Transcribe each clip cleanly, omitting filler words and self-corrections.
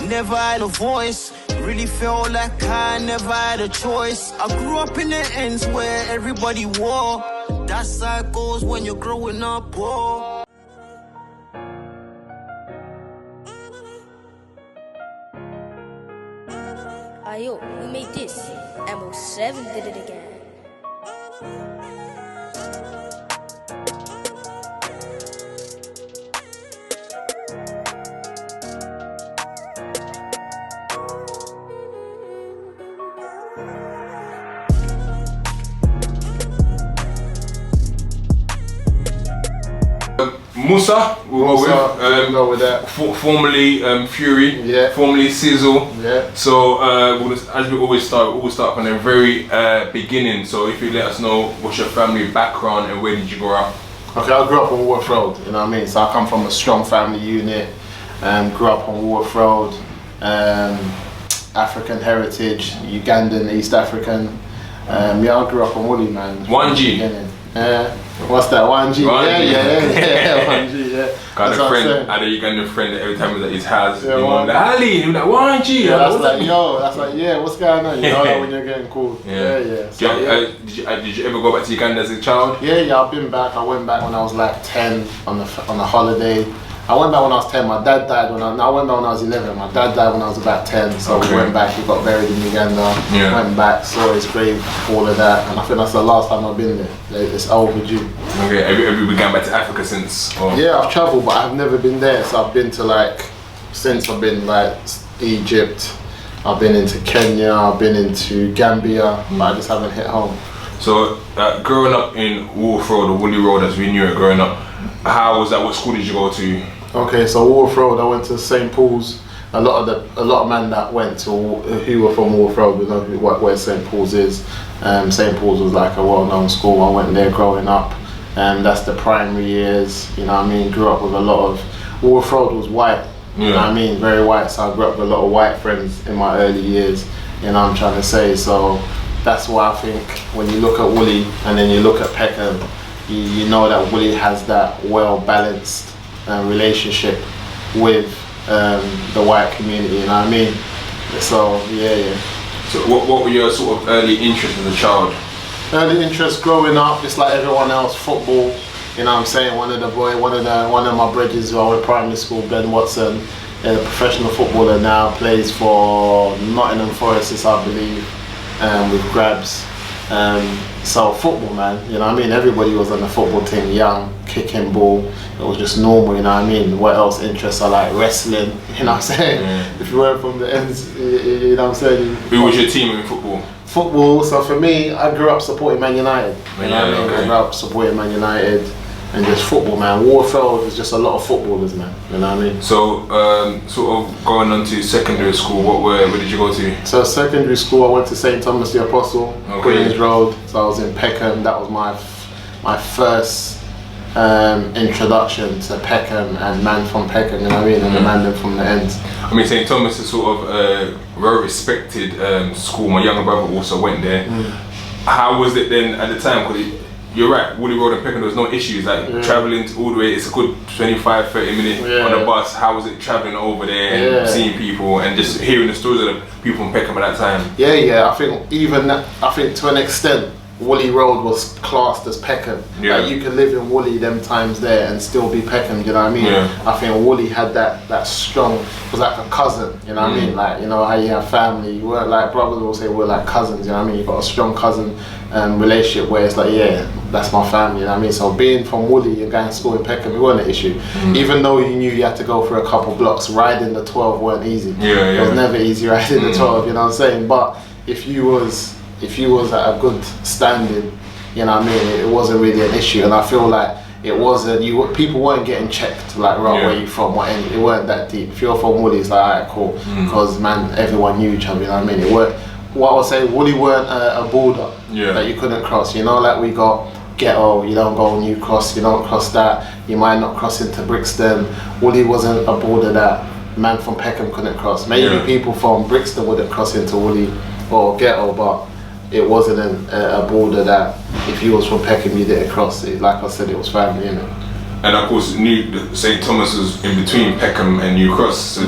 never had a voice. Really felt like I never had a choice. I grew up in the ends where everybody wore. That's how it goes when you're growing up poor. Ayo, who made this? Ammo 7 did it again. Moosa, we'll go with that. Formerly Fury, yeah. Formerly Sizzle. Yeah. So as we always start from the very beginning. So if you let us know what's your family background and where did you grow up? Okay, I grew up on Wharf Road, you know what I mean? So I come from a strong family unit, grew up on Wharf Road, African heritage, Ugandan, East African. Yeah, I grew up on Woolly, man. 1G? What's that, 1G? 1G. Yeah, 1G, yeah. Got a friend, I had a Ugandan friend that every time he was at his house, yeah, he was like, Ali, he was like, 1G. Yeah, that's like, yeah, what's going on? You know that when you're getting called. Yeah. So, did you ever go back to Uganda as a child? Yeah, I've been back. I went back when I was like 10 on a holiday. I went back when I was 10. My dad died I went back when I was 11. My dad died when I was about 10. So we went back. He got buried in Uganda. Yeah. Went back, saw his grave, all of that, and I think that's the last time I've been there. It's overdue. Okay. Have you gone back to Africa since? Or? Yeah, I've travelled, but I've never been there. So I've been to since I've been Egypt. I've been into Kenya. I've been into Gambia, but I just haven't hit home. So growing up in Wharf Road or Woolly Road as we knew it growing up, how was that? What school did you go to? Okay, so Wharf Road, I went to St. Paul's. A lot of men that went to who were from Wharf Road would know where St. Paul's is. St. Paul's was like a well-known school. I went there growing up, and that's the primary years. You know what I mean? Grew up with a lot of Wharf Road was white. You know what I mean? Very white. So I grew up with a lot of white friends in my early years. You know what I'm trying to say? So that's why I think when you look at Woolly and then you look at Peckham, you know that Woolly has that well-balanced relationship with the white community, you know what I mean? So yeah. So what were your sort of early interests as a child? Early interest growing up, just like everyone else, football. You know what I'm saying? One of my brothers who I went to primary school, Ben Watson, a professional footballer now, plays for Nottingham Forest, I believe, with Grabs. So football, man, you know what I mean? Everybody was on the football team, young, kicking ball. It was just normal, you know what I mean? What else interests I like? Wrestling, you know what I'm saying? Yeah. If you weren't from the ends, you know what I'm saying? Who was your team in football? Football, so for me, I grew up supporting Man United. You know what I mean? Okay. I grew up supporting Man United and just football, man. Warfield is just a lot of footballers, man. You know what I mean? So, sort of going on to secondary school, where did you go to? So secondary school, I went to St. Thomas the Apostle, Queen's Road. So I was in Peckham. That was my first introduction to Peckham and man from Peckham, you know what I mean? And the man from the ends. I mean, St. Thomas is sort of a very respected school. My younger brother also went there. How was it then at the time? Because you're right, Woolly Road and Peckham, there was no issues. Like traveling all the way, it's a good 25-30 minutes on the bus. How was it traveling over there and seeing people and just hearing the stories of the people from Peckham at that time? Yeah. I think to an extent, Woolly Road was classed as Peckham. Like you could live in Woolly them times there and still be Peckham, you know what I mean? I think Woolly had that strong, it was like a cousin, you know what I mean? Like, you know how you have family, you weren't like brothers, will say we're like cousins, you know what I mean? You got a strong cousin relationship where it's like, yeah, that's my family, you know what I mean? So being from Woolly and going to school in Peckham, it wasn't an issue. Even though you knew you had to go for a couple blocks, riding the 12 weren't easy. It was never easy riding the 12, you know what I'm saying? But if you was at a good standing, you know what I mean, it wasn't really an issue. And I feel like it wasn't, people weren't getting checked like where you from, it weren't that deep. If you're from Woolly, it's like, alright, cool, because man, everyone knew each other, you know what I mean? It weren't, what I would say, Woolly weren't a border that you couldn't cross, you know, like we got Ghetto, you don't go New Cross, you don't cross that, you might not cross into Brixton. Woolly wasn't a border that man from Peckham couldn't cross. Maybe people from Brixton wouldn't cross into Woolly or Ghetto, but it wasn't a border that if you was from Peckham you didn't cross it. Like I said, it was family, you know. And of course, St. Thomas was in between Peckham and New Cross, so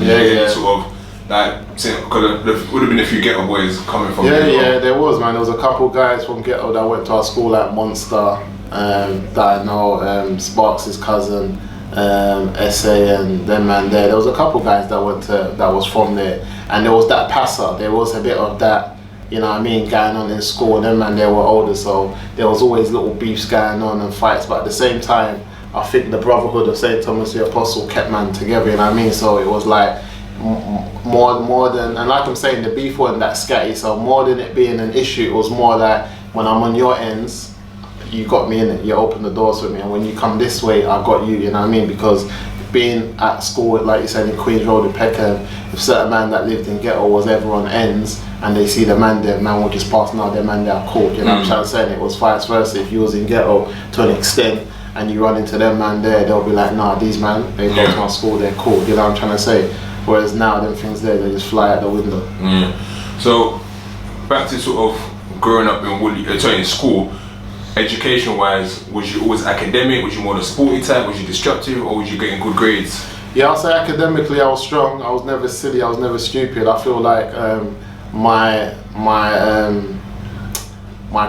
sort of Like, because there would have been a few ghetto boys coming from there. there. Yeah, there was, man. There was a couple guys from ghetto that went to our school, like Monster, that I know, Sparks' cousin, SA and them man there. There was a couple guys that was from there, and there was that passer. There was a bit of that, you know what I mean, going on in school. And them man, they were older, so there was always little beefs going on and fights. But at the same time, I think the brotherhood of St. Thomas the Apostle kept man together. You know what I mean? So it was like more than, and like I'm saying, the beef wasn't that scatty. So more than it being an issue, it was more like when I'm on your ends, you got me in it, you open the doors for me, and when you come this way, I got you, you know what I mean? Because being at school, like you said, in Queen's Road in Peckham, if certain man that lived in ghetto was ever on ends, and they see the man there, man will just pass, now their man there are called, you know what I'm trying to say? It was vice versa. If you was in ghetto to an extent, and you run into them man there, they'll be like, nah, these man, they go to my school, they're called, you know what I'm trying to say? Whereas now, them things there, they just fly out the window. So, back to sort of growing up in school, education-wise, was you always academic? Was you more the sporty type? Was you disruptive, or was you getting good grades? Yeah, I'll say academically I was strong. I was never silly. I was never stupid. I feel like my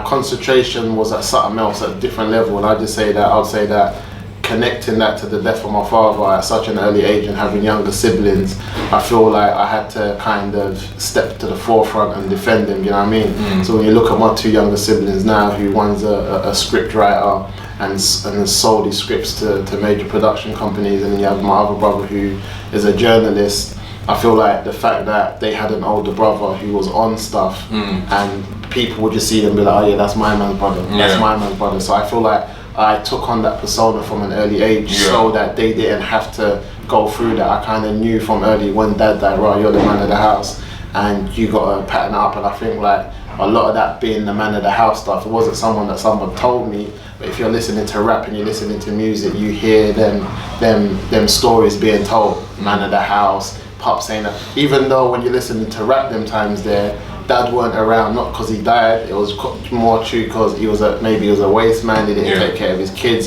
concentration was at something else, at a different level. And I'd say that connecting that to the death of my father at such an early age and having younger siblings, I feel like I had to kind of step to the forefront and defend them, you know what I mean? So when you look at my two younger siblings now, who one's a script writer and has sold his scripts to major production companies, and then you have my other brother who is a journalist, I feel like the fact that they had an older brother who was on stuff and people would just see them and be like, oh yeah, that's my man's brother, that's my man's brother. So I feel like I took on that persona from an early age so that they didn't have to go through that. I kind of knew from early when dad died, right, you're the man of the house and you got to pattern up. And I think like a lot of that being the man of the house stuff, it wasn't someone told me, but if you're listening to rap and you're listening to music, you hear them stories being told, man of the house, Pop saying that. Even though when you're listening to rap them times there, dad weren't around, not because he died, it was more true because he was maybe he was a waste man, he didn't take care of his kids,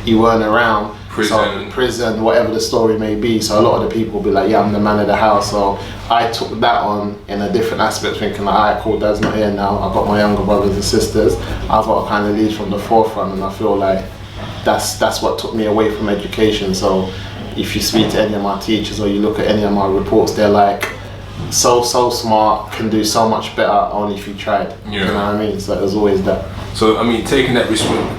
he weren't around. Prison, whatever the story may be. So a lot of the people be like, yeah, I'm the man of the house. So I took that on in a different aspect, thinking like, alright, cool, dad's not here now, I've got my younger brothers and sisters, I've got to kind of lead from the forefront, and I feel like that's what took me away from education. So if you speak to any of my teachers or you look at any of my reports, they're like, so smart, can do so much better only if you tried. You know what I mean? So there's always that. So I mean, taking that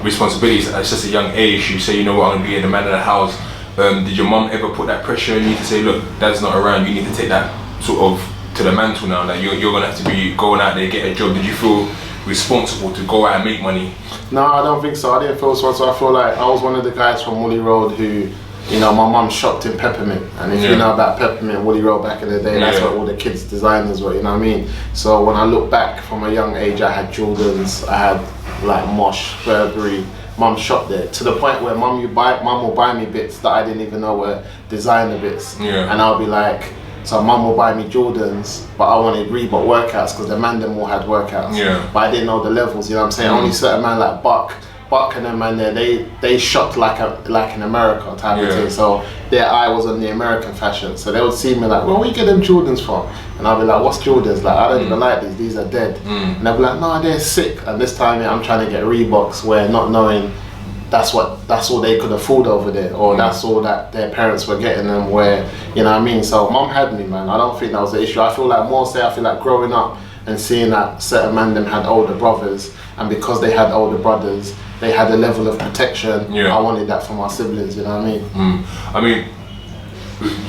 responsibility at such a young age, you say, you know what, I'm going to be the man of the house. Did your mum ever put that pressure on you to say, look, dad's not around, you need to take that sort of to the mantle now, that you're going to have to be going out there, get a job? Did you feel responsible to go out and make money? No, I don't think so. I didn't feel responsible. I feel like I was one of the guys from Woolly Road who, you know, my mum shopped in Peppermint, and if you know about Peppermint, Woolly Road back in the day, that's what all the kids' designers were, you know what I mean? So when I look back from a young age, I had Jordans, I had like Mosh, Burberry. Mum shopped there to the point where mum will buy me bits that I didn't even know were designer bits, and I'll be like, so mum will buy me Jordans, but I wanted Reebok workouts because the man them all had workouts, but I didn't know the levels, you know what I'm saying? Only certain man like Buck and them man there, they shopped like in America type of thing. So their eye was on the American fashion. So they would see me like, where we get them Jordans from? And I'll be like, what's Jordans? Like, I don't even like these are dead. And they'll be like, no, they're sick. And this time I'm trying to get Reeboks, where not knowing that's all they could afford over there, or that's all that their parents were getting them, where, you know what I mean? So mum had me, man. I don't think that was the issue. I feel like growing up and seeing that certain man them had older brothers, and because they had older brothers, they had a level of protection. I wanted that for my siblings, you know what I mean? I mean,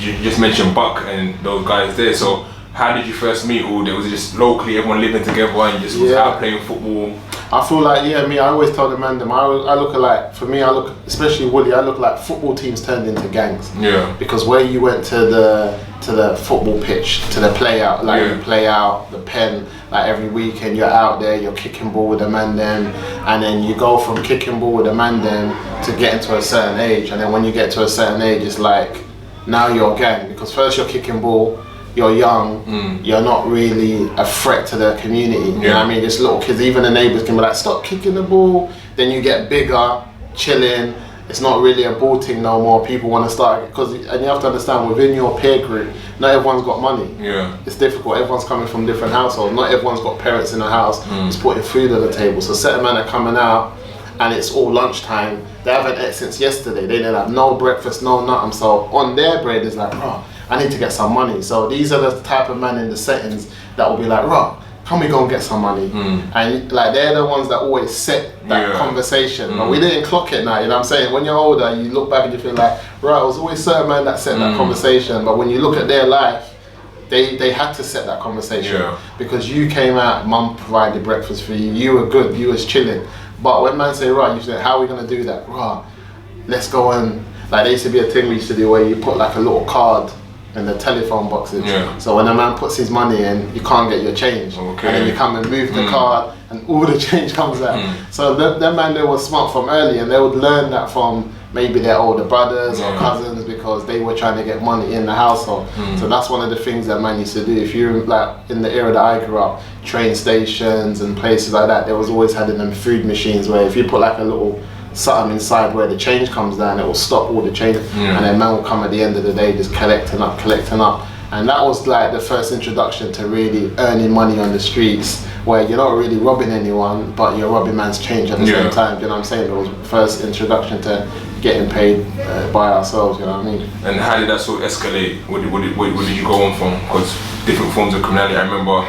you just mentioned Buck and those guys there, so how did you first meet? Or was it just locally, everyone living together and just was out playing football? I feel like, I always tell the man them, I look like, for me, especially Woolly, I look like football teams turned into gangs. Because where you went to the football pitch, to the play out, like you play out the pen, like every weekend you're out there, you're kicking ball with the man them, and then you go from kicking ball with the man them to getting to a certain age, and then when you get to a certain age, it's like, now you're a gang, because first you're kicking ball, you're young, you're not really a threat to the community, you know what I mean? Just little kids, even the neighbours can be like, stop kicking the ball, then you get bigger, chilling, it's not really a ball thing no more. People want to start, and you have to understand, within your peer group, not everyone's got money. Yeah. It's difficult. Everyone's coming from different households. Not everyone's got parents in the house who's putting food on the table. So certain men are coming out, and it's all lunchtime. They haven't ate since yesterday. They didn't have no breakfast, no nothing. So on their bread is like, bro, I need to get some money. So these are the type of men in the settings that will be like, bro, can we go and get some money? And like, they're the ones that always set that conversation. But we didn't clock it now, you know what I'm saying? When you're older, you look back and you feel like, right, it was always certain men that set that conversation. But when you look at their life, they had to set that conversation because you came out, mum provided breakfast for you, you were good, you was chilling. But when man say, right, you say, how are we gonna do that? Right, let's go and, like, there used to be a thing we used to do where you put like a little card in the telephone boxes. So when a man puts his money in, you can't get your change. And then you come and move the card and all the change comes out. So them man, they were smart from early, and they would learn that from maybe their older brothers or cousins, because they were trying to get money in the household. So that's one of the things that man used to do. If you're like in the era that I grew up, train stations and places like that, there was always having them food machines where if you put like a little something inside where the change comes down, it will stop all the change, and then man will come at the end of the day just collecting up. And that was like the first introduction to really earning money on the streets, where you're not really robbing anyone, but you're robbing man's change at the same time. You know what I'm saying? It was the first introduction to getting paid by ourselves. You know what I mean? And how did that sort of escalate? What did you go on from? Because different forms of criminality. I remember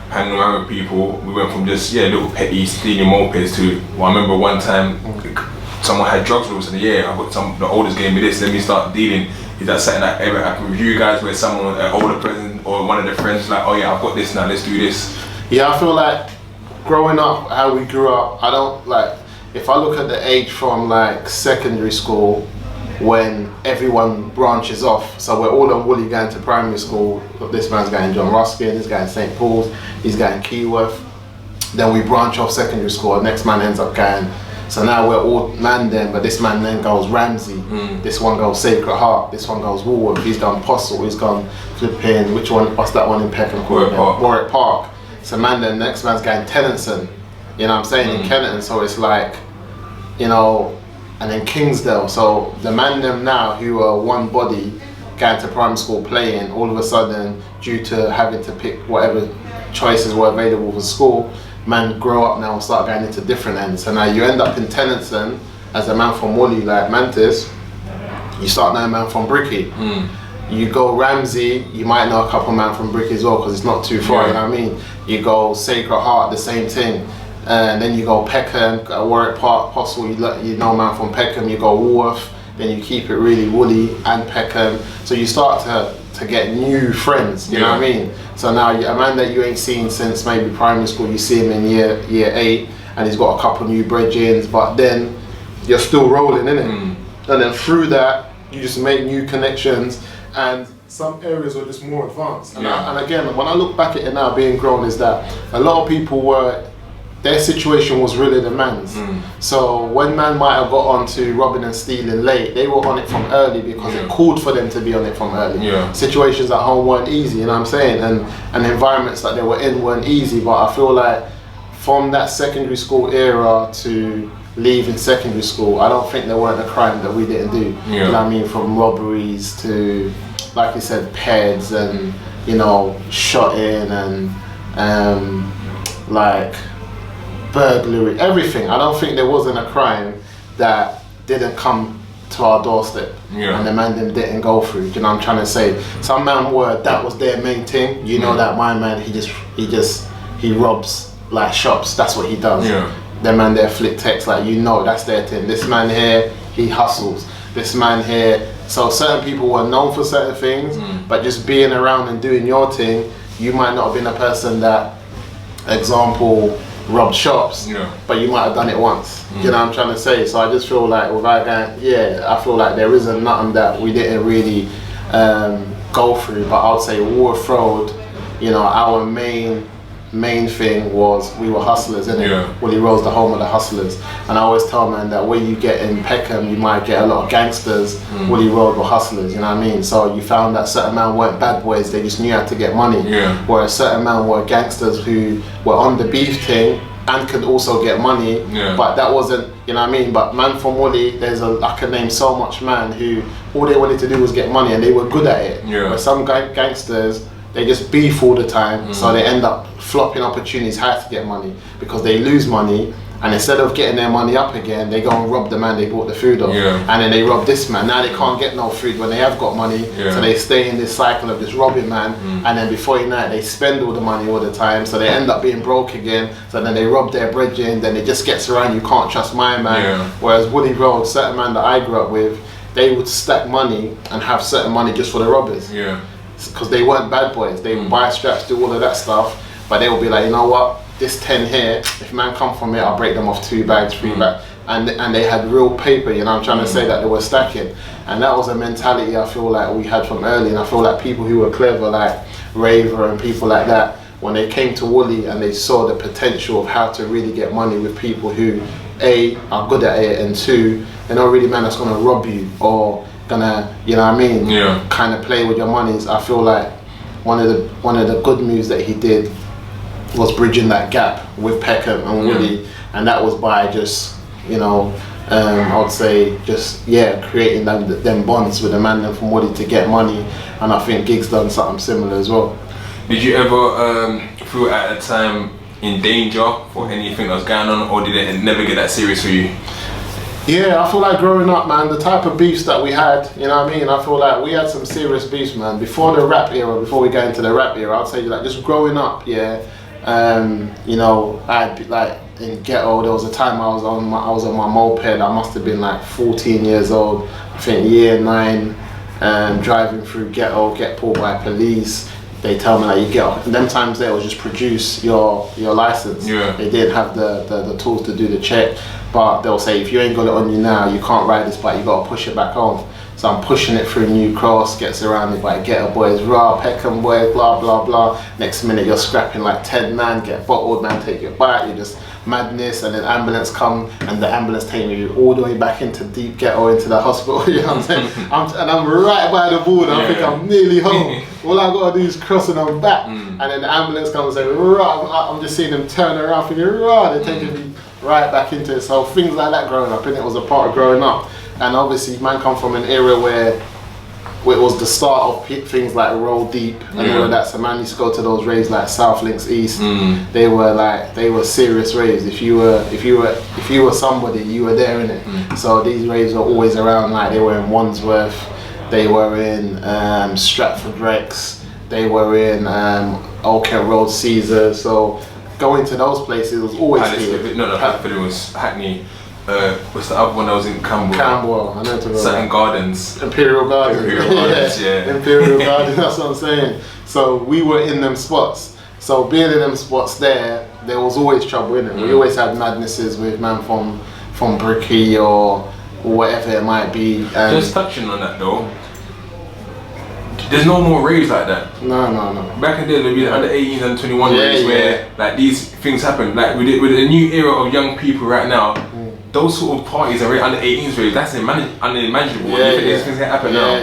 hanging around with people. We went from just little petty stealing mopeds to, well, I remember one time someone had drugs rules, and I got the oldest gave me this, let me start dealing. Is that something that ever happened with you guys, where someone, an older person or one of their friends, like, oh yeah, I've got this now, let's do this? Yeah, I feel like growing up, how we grew up, I don't like, if I look at the age from like secondary school, when everyone branches off, so we're all on Woolly going to primary school, this man's going John Ruskin, this guy in St. Paul's, he's going Keyworth, then we branch off secondary school, the next man ends up going, so now we're all man then, but this man then goes Ramsey, this one goes Sacred Heart, this one goes Woolworth, he's gone Postle, he's gone flipping, what's that one in Peckham called? Warwick Park. So man then, next man's going Tennyson, you know what I'm saying, in Kennington, so it's like, you know, and then Kingsdale, so the man them now who are one body going to primary school playing, all of a sudden, due to having to pick whatever choices were available for school, man grow up now and start going into different ends. So now you end up in Tennyson as a man from Woolley like Mantis, you start knowing man from Bricky. You go Ramsey, you might know a couple man from Bricky as well because it's not too far, you know what I mean? You go Sacred Heart, the same thing. And then you go Peckham, Warwick Park, Postle, you know man from Peckham, you go Woolworth, then you keep it really Woolly and Peckham. So you start to get new friends, you know what I mean? So now a man that you ain't seen since maybe primary school, you see him in year 8 and he's got a couple new bridgings, but then you're still rolling, innit? And then through that, you just make new connections, and some areas are just more advanced. And, and again, when I look back at it now, being grown, is that a lot of people their situation was really the man's. So when man might have got on to robbing and stealing late, they were on it from early because it called for them to be on it from early. Situations at home weren't easy, you know what I'm saying? And environments that they were in weren't easy, but I feel like from that secondary school era to leaving secondary school, I don't think there weren't a crime that we didn't do. You know what I mean? From robberies to, like you said, peds and, you know, shotting and like burglary, everything. I don't think there wasn't a crime that didn't come to our doorstep and the man them didn't go through. You know what I'm trying to say? Some man that was their main thing. You know that my man, he robs like shops. That's what he does. Them man there flick text, like, you know, that's their thing. This man here, he hustles. This man here. So certain people were known for certain things, but just being around and doing your thing, you might not have been a person that, example, robbed shops, but you might have done it once. You know what I'm trying to say? So I just feel like without going, I feel like there isn't nothing that we didn't really go through. But I would say Woolworth Road, you know, our main thing was we were hustlers, innit? Woolly Road's the home of the hustlers. And I always tell man that where you get in Peckham, you might get a lot of gangsters. Woolly Road were hustlers, you know what I mean? So you found that certain men weren't bad boys, they just knew how to get money. Whereas certain men were gangsters who were on the beef thing, and could also get money. But that wasn't, you know what I mean? But man from Woolly, there's I can name so much man who all they wanted to do was get money and they were good at it. But some gangsters, they just beef all the time, so they end up flopping opportunities how to get money because they lose money. And instead of getting their money up again, they go and rob the man they bought the food off. And then they rob this man. Now they can't get no food when they have got money. So they stay in this cycle of just robbing man. And then before you know it, they spend all the money all the time. So they end up being broke again. So then they rob their brethren. Then it just gets around, you can't trust my man. Whereas Woolly Road, certain man that I grew up with, they would stack money and have certain money just for the robbers. Because they weren't bad boys. They would buy straps, do all of that stuff. But they would be like, you know what? This 10 here, if man come from here, I'll break them off 2 bags, 3 bags. And they had real paper, you know, I'm trying to say that they were stacking. And that was a mentality I feel like we had from early. And I feel like people who were clever, like Raver and people like that, when they came to Woolly and they saw the potential of how to really get money with people who, A, are good at it, and 2, they're not really man that's gonna rob you or gonna, you know what I mean, kind of play with your monies. I feel like one of the good moves that he did was bridging that gap with Peckham and Woolly, and that was by just, you know, I would say just creating them bonds with the man from Woolly to get money. And I think Gig's done something similar as well. Did you ever feel at a time in danger for anything that was going on, or did it never get that serious for you? Yeah, I feel like growing up, man, the type of beefs that we had, you know what I mean? I feel like we had some serious beefs, man. Before the rap era, before we go into the rap era, I'd say like just growing up, you know, I'd be like in ghetto. There was a time I was on my moped. I must have been like 14 years old. I think year 9, driving through ghetto, get pulled by police. They tell me that you get off. And them times there was just produce your license. They didn't have the tools to do the check, but they'll say if you ain't got it on you now, you can't ride this bike. You gotta push it back home. So I'm pushing it through New Cross, get surrounded by ghetto boys, raw, Peckham boys, blah, blah, blah. Next minute you're scrapping like 10 man, get bottled man, take your bike, you just madness, and then ambulance come, and the ambulance take you all the way back into deep ghetto, into the hospital, you know what I'm saying? I'm right by the border, I think I'm nearly home. All I gotta do is cross and I'm back. And then the ambulance comes and say, rah, I'm just seeing them turn around thinking, rah, they're taking me right back into it. So things like that growing up, and it was a part of growing up. And obviously, man come from an era where it was the start of things like Roll Deep and all of that. So man used to go to those raves like South Links East. They were serious raves. If you were somebody, you were there in it. So these raves were always around. Like they were in Wandsworth, they were in Stratford Rex, they were in Old Kent Road, Caesar. So going to those places was always here. No, it was Hackney. What's the other one that was in Camberwell? Camberwell, I know to go. Sutton Gardens. Imperial Gardens. Imperial Gardens, that's what I'm saying. So we were in them spots. So being in them spots there was always trouble in it. We always had madnesses with man from Bricky or whatever it might be. Just touching on that though, there's no more raves like that. No. Back in the day, there'd be under 18 and 21 raves where like these things happen. Like with the new era of young people right now, those sort of parties are under 18s raves. That's unimaginable. These things can happen now.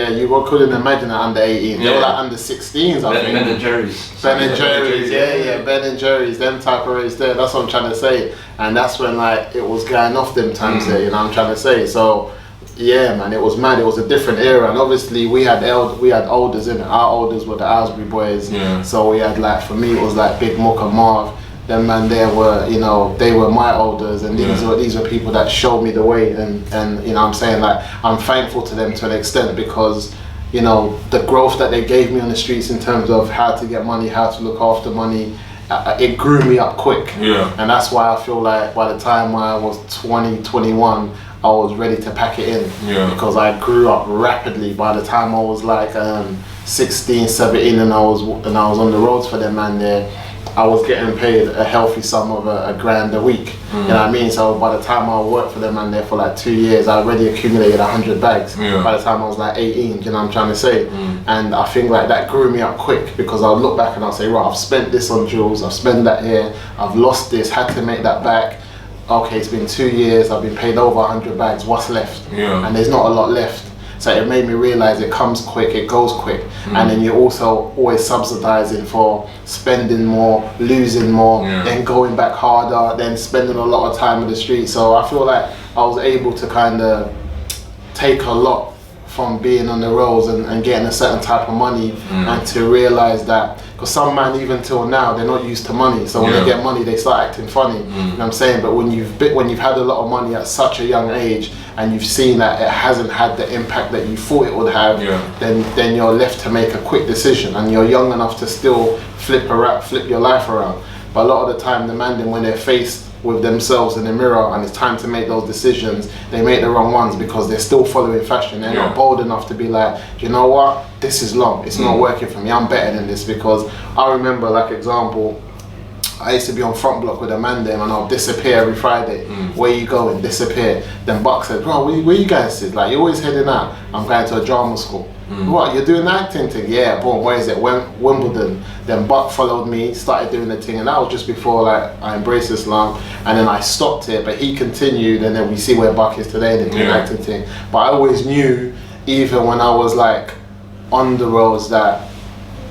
You couldn't imagine that under 18. They were like under 16s. I think. Ben and Jerry's. Ben and Jerry's, them type of raves there. That's what I'm trying to say. And that's when like it was going off them times there. You know what I'm trying to say. So. Yeah, man, it was mad. It was a different era, and obviously we had elders in it. Our elders were the Aylesbury boys. So we had like, for me, it was like Big Mook and Marv. Them man there were, you know, they were my elders, and these were people that showed me the way, and you know what I'm saying, like I'm thankful to them to an extent because, you know, the growth that they gave me on the streets in terms of how to get money, how to look after money, it grew me up quick. And that's why I feel like by the time I was 20, 21, I was ready to pack it in because I grew up rapidly. By the time I was like 16, 17 and I was on the roads for them man there, I was getting paid a healthy sum of a grand a week. You know what I mean? So by the time I worked for them man there for like 2 years, I already accumulated 100 bags. By the time I was like 18, you know what I'm trying to say? And I think like that grew me up quick because I'll look back and I'll say, right, I've spent this on jewels, I've spent that here, I've lost this, had to make that back. Okay, it's been 2 years, I've been paid over 100 bags, what's left? And there's not a lot left. So it made me realize it comes quick, it goes quick, and then you're also always subsidizing for spending more, losing more, then going back harder, then spending a lot of time in the street. So I feel like I was able to kind of take a lot from being on the roads and getting a certain type of money, and to realize that, because some man even till now they're not used to money, so when they get money they start acting funny, you know what I'm saying? But when you've had a lot of money at such a young age and you've seen that it hasn't had the impact that you thought it would have, then you're left to make a quick decision, and you're young enough to still flip your life around. But a lot of the time the man, then when they're faced with themselves in the mirror and it's time to make those decisions, they make the wrong ones because they're still following fashion. They're not bold enough to be like, you know what, this is long, it's not working for me, I'm better than this. Because I remember, like example, I used to be on front block with a man there, and I'll disappear every Friday. Where you going? Disappear. Then Buck said, bro, where you guys sit? Like, you're always heading out. I'm going to a drama school. What, you're doing the acting thing? Yeah, boom, where is it? Wimbledon. Then Buck followed me, started doing the thing, and that was just before like I embraced Islam, and then I stopped it, but he continued, and then we see where Buck is today, and doing the acting thing. But I always knew, even when I was like on the roads, that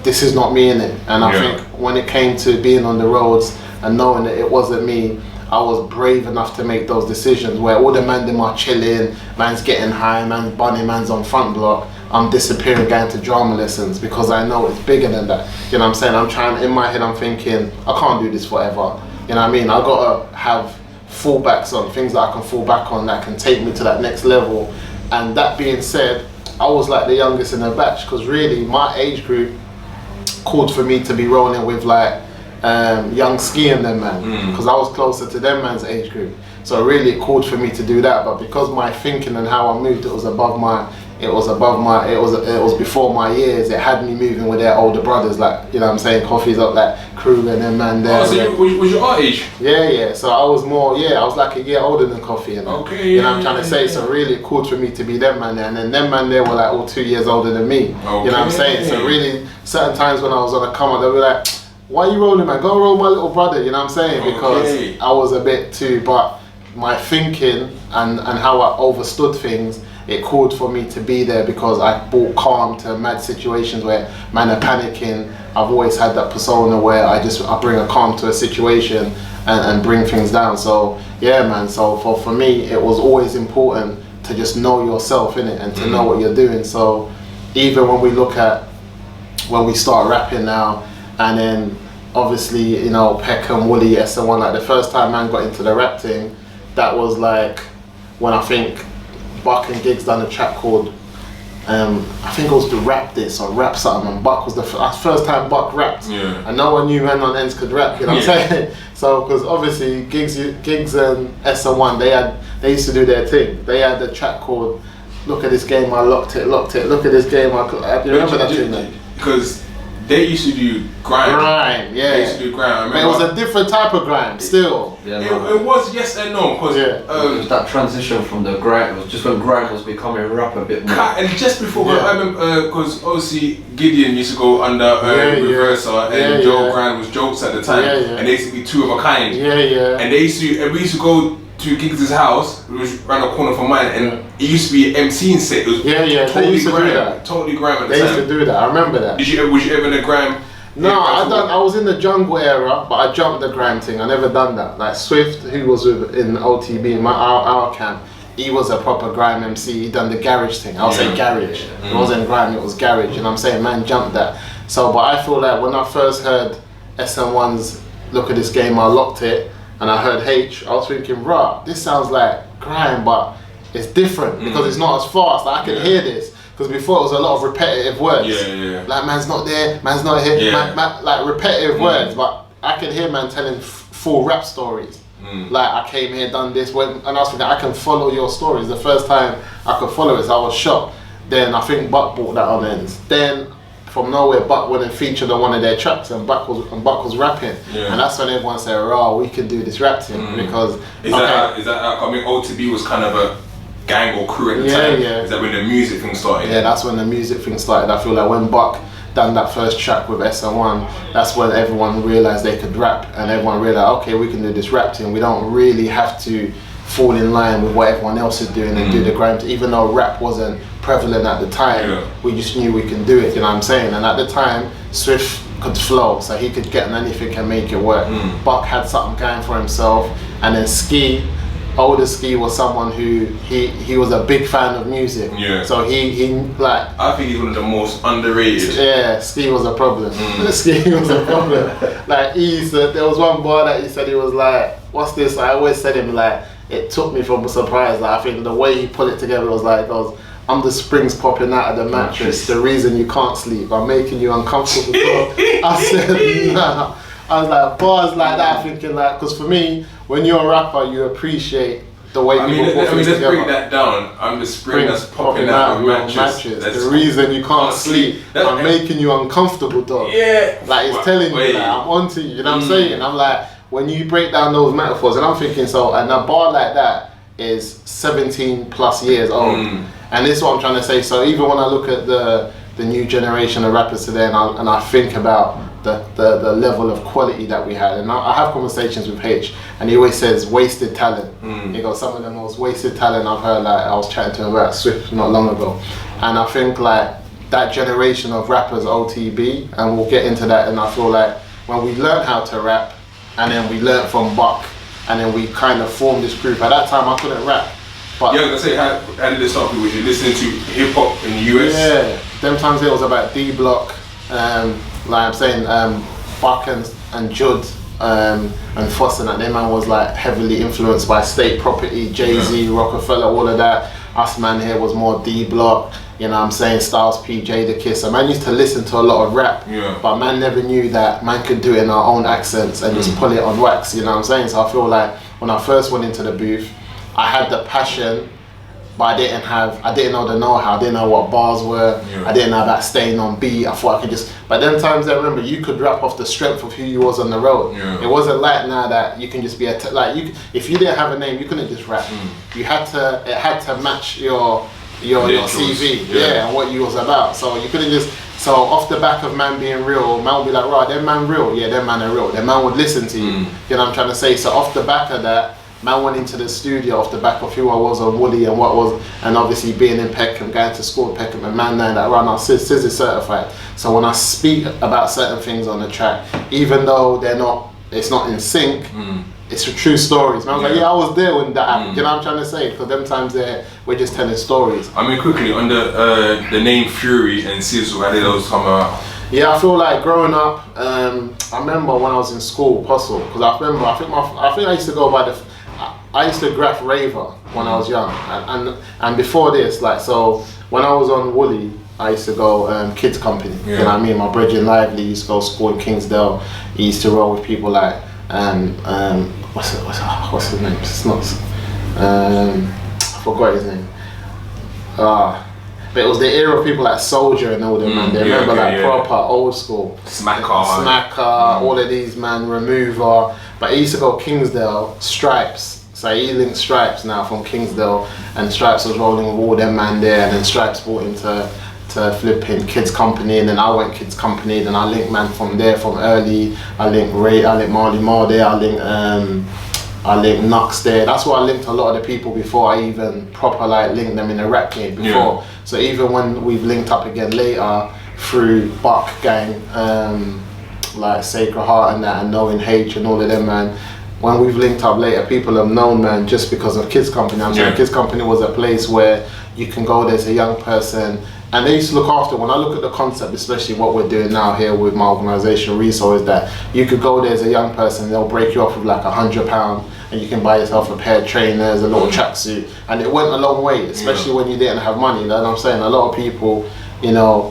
this is not me in it. And I think when it came to being on the roads and knowing that it wasn't me, I was brave enough to make those decisions where all the man them are chilling, man's getting high, man's bunny, man's on front block, I'm disappearing, going to drama lessons, because I know it's bigger than that. You know what I'm saying? I'm trying, in my head I'm thinking, I can't do this forever. You know what I mean? I gotta have fallbacks on, things that I can fall back on that can take me to that next level. And that being said, I was like the youngest in the batch, because really my age group called for me to be rolling with like young Ski and them man, because I was closer to them man's age group. So really it called for me to do that, but because my thinking and how I moved, it was before my years. It had me moving with their older brothers, like, you know what I'm saying, Coffee's up, like Crew and them man there. Oh, so was your our age? Yeah, so I was more, I was like a year older than Coffee, and you know what I'm trying to say. So really it called for me to be them man there, and then them man there were like all 2 years older than me. You know what I'm saying? So really certain times when I was on a come up, they'd be like, why are you rolling, man? Go roll my little brother, you know what I'm saying? Because I was a bit too, but my thinking and how I overstood things, it called for me to be there, because I brought calm to mad situations where man are panicking. I've always had that persona where I bring a calm to a situation and bring things down. So yeah, man, so for me it was always important to just know yourself in it and to know what you're doing. So even when we start rapping now, and then obviously, you know, Peckham, Wooly, SN1, like the first time man got into the rap thing, that was like when I think Buck and Giggs done a track called, I think it was the Rap This or Rap Something, and Buck was the first time Buck rapped, and no one knew man on ends could rap, you know what I'm saying? So, because obviously Giggs and SN1, they used to do their thing. They had a track called Look at This Game, I Locked It, look at this game, do you remember that tune? Because they used to do grime. They used to do grime. It was a different type of grime, still. It was yes and no, because it was that transition from the grime. It was just when grime was becoming rap a bit more. And just before, I remember, because obviously Gideon used to go under Reso, and Joe Grind was Jokes at the time, and they used to be two of a kind. And we used to go to Giggs' house, which was around the corner from mine, and it used to be an MCing set. It was totally grime at the time. They used to do that, I remember that. Was you ever in the grime? No, I was in the jungle era, but I jumped the grime thing. I never done that. Like Swift, who was in OTB, our camp, he was a proper grime MC. He done the garage thing. I'll say garage. It wasn't grime, it was garage. You know what I'm saying? Man jumped that. So, but I feel like when I first heard SN1's Look at This Game, I Locked It, and I heard H, I was thinking, rah, this sounds like grime, but it's different because it's not as fast. Like, I can hear this. Because before it was a lot of repetitive words. Like, man's not there, man's not here, like repetitive words, but I can hear man telling full rap stories. Like, I came here, done this, and I was thinking, I can follow your stories. The first time I could follow it, so I was shocked. Then I think Buck bought that on ends. Then from nowhere, Buck went and featured on one of their tracks, and Buck was rapping, and that's when everyone said, "Oh, we can do this rap thing." Because is that I mean, OTB was kind of a gang or crew at the time. Is that when the music thing started? Yeah, that's when the music thing started. I feel like when Buck done that first track with SN1, that's when everyone realized they could rap, and everyone realized, okay, we can do this rap thing. We don't really have to fall in line with what everyone else is doing and do the grime, even though rap wasn't prevalent at the time. We just knew we can do it, you know what I'm saying? And at the time, Swift could flow, so he could get on anything and make it work. Buck had something going for himself, and then older Ski was someone who he was a big fan of music. So he like, I think he's one of the most underrated. Yeah, Ski was a problem. Ski was a problem. Like there was one bar that he said, he was like, what's this? I always said him like, it took me from a surprise. Like, I think the way he put it together was like, I'm the springs popping out of the mattress, the reason you can't sleep, I'm making you uncomfortable. I said, nah. I was like, bars like that, thinking like, because for me, when you're a rapper, you appreciate the way people put things together. Let's break that down. I'm the spring that's popping out of your mattress. The reason you can't sleep, I'm making you uncomfortable, dog. Yeah. Like, it's telling you, like, I'm onto you, you know what I'm saying? I'm like, when you break down those metaphors, and I'm thinking, so, and a bar like that is 17 plus years old. And this is what I'm trying to say. So even when I look at the new generation of rappers today, and I think about the level of quality that we had, and I have conversations with H, and he always says wasted talent. He goes, some of the most wasted talent I've heard. Like, I was chatting to him about Swift not long ago, and I think like that generation of rappers, OTB, and we'll get into that. And I feel like when we learned how to rap, and then we learned from Buck, and then we kind of formed this group. At that time, I couldn't rap. But yeah, I was gonna say, how did it start? Was you listening to hip hop in the US? Yeah, them times it was about D Block, like I'm saying, Buck and Judd and Foss, and that. Them man was like heavily influenced by State Property, Jay-Z, Rockefeller, all of that. Us man here was more D Block, you know what I'm saying, Styles P, Jadakiss. So man used to listen to a lot of rap, but man never knew that man could do it in our own accents and just pull it on wax, you know what I'm saying? So I feel like when I first went into the booth, I had the passion, but I didn't know the know-how. I didn't know what bars were. I didn't know about staying on beat. I thought I could just, but them times I remember you could rap off the strength of who you was on the road. It wasn't like now that you can just be if you didn't have a name, you couldn't just rap. It had to match your CV, and what you was about. So you couldn't just, so off the back of man being real, man would be like, right, them man real, yeah, them man are real. Them man would listen to you. You know what I'm trying to say? So off the back of that, man went into the studio off the back of who I was on Woody and what was, and obviously being in Peckham, going to school at Peckham, and man knowing that run our SIS is certified. So when I speak about certain things on the track, even though it's not in sync, it's a true stories. Man, I was like, I was there when that happened. You know what I'm trying to say? Because them times we're just telling stories. I mean, quickly, on the name Fury and Sizzle, how did those come out? Yeah, I feel like growing up, I remember when I was in school, Puzzle, because I think I used to go by I used to graph Raver when I was young, and before this, like, so when I was on Woolly, I used to go kids company. You know what I mean? My Bridget Lively used to go to school in Kingsdale. He used to roll with people like what's his name? It's not. I forgot his name. But it was the era of people like Soldier and all them, man. They remember proper old school. Smacker, all of these, man, Remover. But he used to go Kingsdale, Stripes. So he linked Stripes now from Kingsdale, and Stripes was rolling with all them man there, and then Stripes brought him to flipping Kids Company, and then I went Kids Company, then I linked man from there, from early. I linked Ray, I linked Marley Marl there, I linked Nux there. That's why I linked a lot of the people before I even proper like linked them in the rap game before. So even when we've linked up again later through Buck Gang, like Sacred Heart and that, and knowing H and all of them, man, when we've linked up later, people have known, man, just because of Kids Company. I'm saying Kids Company was a place where you can go there as a young person, and they used to look after. When I look at the concept, especially what we're doing now here with my organisation Reso, is that you could go there as a young person, they'll break you off with like £100, and you can buy yourself a pair of trainers, a little tracksuit, and it went a long way, especially when you didn't have money. You know what I'm saying? A lot of people, you know,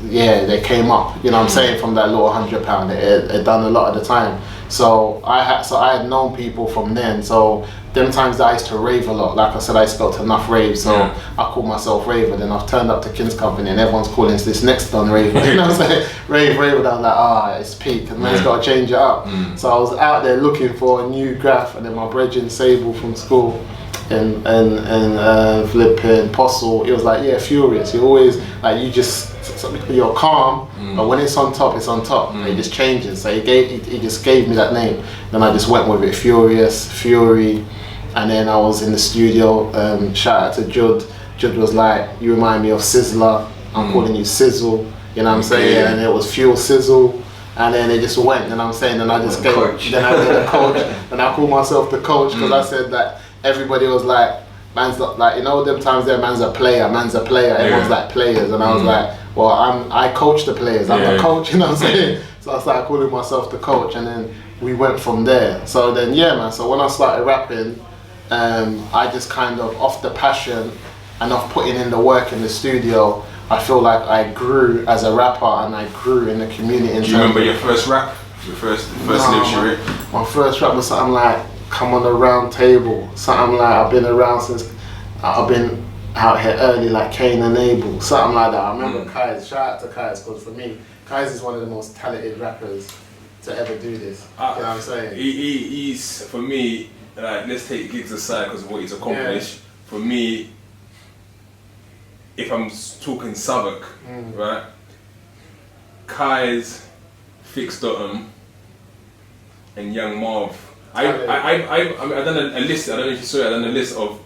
they came up, you know what I'm saying, from that little £100. It done a lot of the time. So I had known people from then. So them times that I used to rave a lot, like I said, I used to go to enough raves, so I call myself Raver. Then I've turned up to King's Company and everyone's calling this next done Raver. You know what I'm saying? Rave, and I'm like, it's peak, and man's got to change it up. So I was out there looking for a new graph, and then my brethren Sable from school and flipping Postle, it was like, furious. You always, like, you're calm, but when it's on top, it's on top. It just changes. So he just gave me that name. Then I just went with it, Furious, Fury. And then I was in the studio, shout out to Judd Judd was like, you remind me of Sizzler, I'm calling you Sizzle, you know what I'm saying? And it was Fuel Sizzle, and then it just went, you know what I'm saying? And I just then I did a coach, and I called myself the coach because I said that everybody was like, man's like, you know, them times there, man's a player, everyone's like players, and I was like, well, I coach the players, I'm the coach, you know what I'm saying? So I started calling myself the coach, and then we went from there. So then, yeah, man, so when I started rapping, I just kind of, off the passion and off putting in the work in the studio, I feel like I grew as a rapper and I grew in the community. Do you remember your first rap? Your first lyrics you wrote? My first rap was something like, come on the round table. Something like, I've been around since, I've been out here early like Cain and Abel. Something like that. I remember Kai's, shout out to Kai's, because for me, Kai's is one of the most talented rappers to ever do this. You know what I'm saying? He's, for me, like, let's take gigs aside because of what he's accomplished. For me, if I'm talking Southwark, right? Kai's, Fix Dot'em, and Young Marv. I done a list. I don't know if you saw it. I done a list of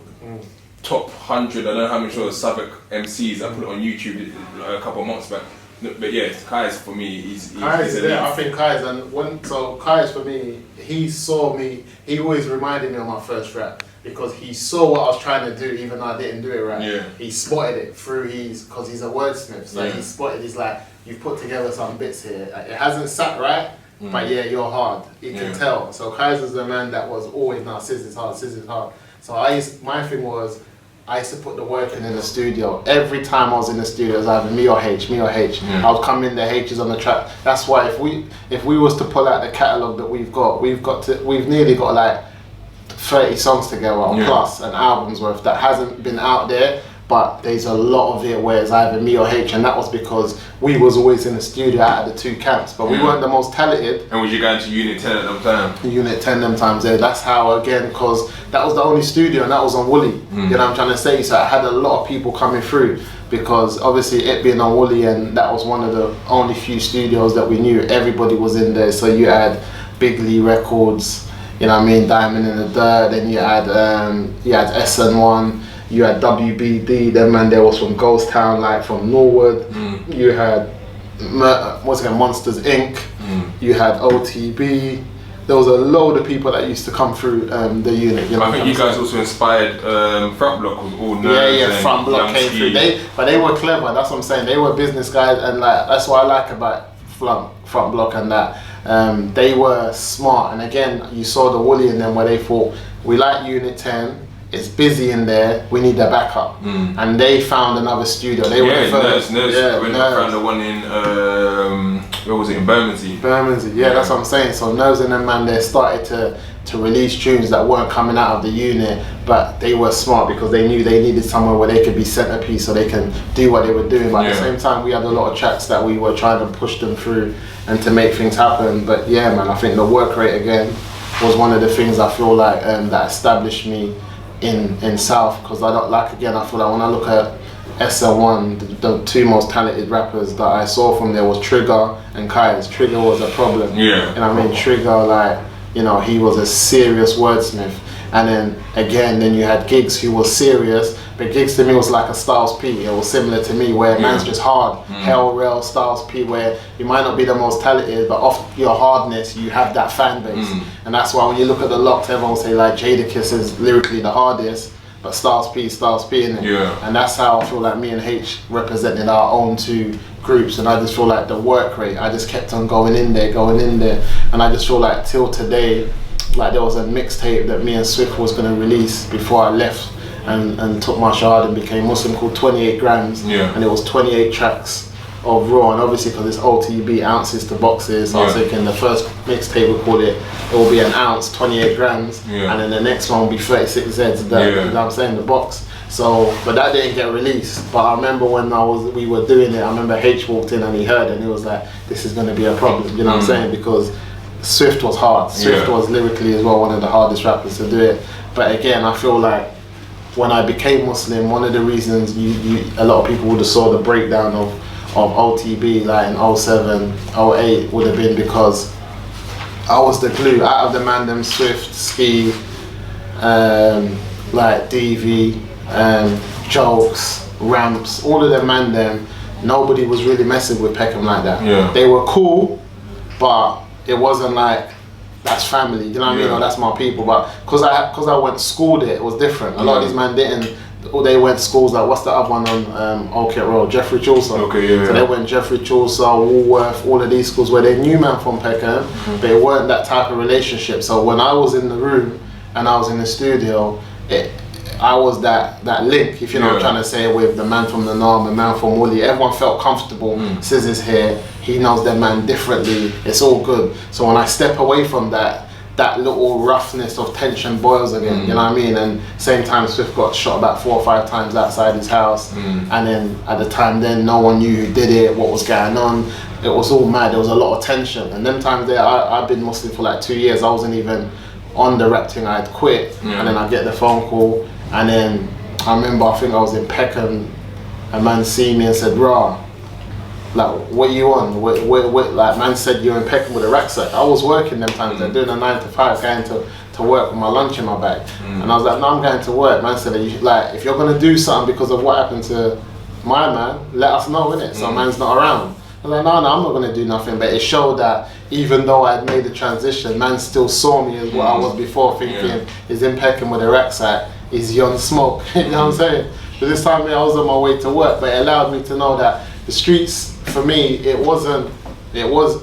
top 100. I don't know how many Southwark MCs. I put it on YouTube a couple of months back. No, but yeah, Kai's for me. He's there. I think Kai's, and Kai's for me. He saw me. He always reminded me of my first rap because he saw what I was trying to do, even though I didn't do it right. Yeah. He spotted it through because he's a wordsmith. So he spotted. He's like, you've put together some bits here. Like, it hasn't sat right. But yeah, you're hard. He can tell. So Kai's was the man that was always, Sizz is hard. So my thing was, I used to put the work in the studio. Every time I was in the studio, it was either me or H. I would come in, the H is on the track. That's why if we was to pull out the catalogue that we've nearly got like 30 songs together or plus an album's worth that hasn't been out there. But there's a lot of it where it's either me or H, and that was because we was always in the studio out of the two camps, but we weren't the most talented. And was you going to Unit 10 at them times? Unit 10 them times, yeah. That's how, again, because that was the only studio and that was on Woolly. You know what I'm trying to say? So I had a lot of people coming through because obviously it being on Woolly, and that was one of the only few studios that we knew. Everybody was in there. So you had Big Lee Records, you know what I mean, Diamond in the Dirt, then you had SN1. You had WBD, them man there was from Ghost Town, like from Norwood. You had Monsters Inc. You had OTB. There was a load of people that used to come through the unit. You know, I think you guys also inspired Front Block with all nerds. Yeah, Front Block came through. But they were clever. That's what I'm saying. They were business guys, and like that's what I like about Front Block and that. They were smart, and again, you saw the Woolly in them where they thought, we like Unit 10. It's busy in there, we need a backup. And they found another studio. They were the first. Nerds found the one in, where was it, in Bermondsey? Yeah, that's what I'm saying. So Nerds and them, man, they started to release tunes that weren't coming out of the unit, but they were smart because they knew they needed somewhere where they could be centerpiece so they can do what they were doing. But at the same time, we had a lot of tracks that we were trying to push them through and to make things happen. But yeah, man, I think the work rate again was one of the things I feel like that established me in South, because I feel like when I look at SL1, the two most talented rappers that I saw from there was Trigger and Kai's. Trigger was a problem. And I mean, Trigger, like, you know, he was a serious wordsmith. And then you had Giggs, who was serious, but Giggs to me was like a Styles P. It was similar to me, where man's just hard. Hell Rel, Styles P, where you might not be the most talented, but off your hardness, you have that fan base. And that's why when you look at the Locked, everyone will say like Jadakiss is lyrically the hardest, but Styles P, in it. And that's how I feel like me and H represented our own two groups. And I just feel like the work rate, I just kept on going in there. And I just feel like till today, like there was a mixtape that me and Swift was going to release before I left and took my shahada and became Muslim, called 28 Grams. And it was 28 tracks of raw, and obviously because it's OTB, ounces to boxes, so I was thinking the first mixtape it will be an ounce, 28 grams, and then the next one will be 36 Zs, you know what I'm saying, the box. So, but that didn't get released. But I remember when we were doing it, I remember H walked in and he heard it and he was like, this is going to be a problem, you know what I'm saying, because Swift was hard. Swift was lyrically as well one of the hardest rappers to do it. But again, I feel like when I became Muslim, one of the reasons a lot of people would have saw the breakdown of OTB like in 07, 08 would have been because I was the glue. Out of the man them, Swift, Ski, like DV, jokes, ramps, all of them man them. Nobody was really messing with Peckham like that. Yeah. They were cool, but it wasn't like that's family. You know what I mean? Or that's my people. But because I went to school there, it was different. A lot of these men didn't. They went to schools like, what's the other one on Old Kent Road? Jeffrey Chaucer. Okay, yeah. So they went Jeffrey Chaucer, Woolworth, all of these schools where they knew man from Peckham, but it weren't that type of relationship. So when I was in the room and I was in the studio, I was that link, if you know what I'm trying to say, with the man from the Norm, the man from Woolly. Everyone felt comfortable. Scissors here, he knows their man differently. It's all good. So when I step away from that little roughness of tension boils again, you know what I mean? And same time Swift got shot about 4 or 5 times outside his house, and then at the time then no one knew who did it, what was going on. It was all mad, there was a lot of tension. And them times there, I've been Muslim for like 2 years, I wasn't even on the rap thing, I had quit, and then I get the phone call, and then I remember, I think I was in Peckham, a man see me and said, "Rah, like, what you on? Like, man said you're in Peckham with a rucksack." I was working them times, they're doing a 9 to 5, going to work with my lunch in my bag. And I was like, "No, I'm going to work." Man said, like, if you're gonna do something because of what happened to my man, let us know, innit? So man's not around. I was like, no, I'm not gonna do nothing. But it showed that even though I'd made the transition, man still saw me as what I was before, thinking, he's in Peckham with a rucksack, is he on smoke? You know what I'm saying? But this time I was on my way to work, but it allowed me to know that the streets, for me, it was,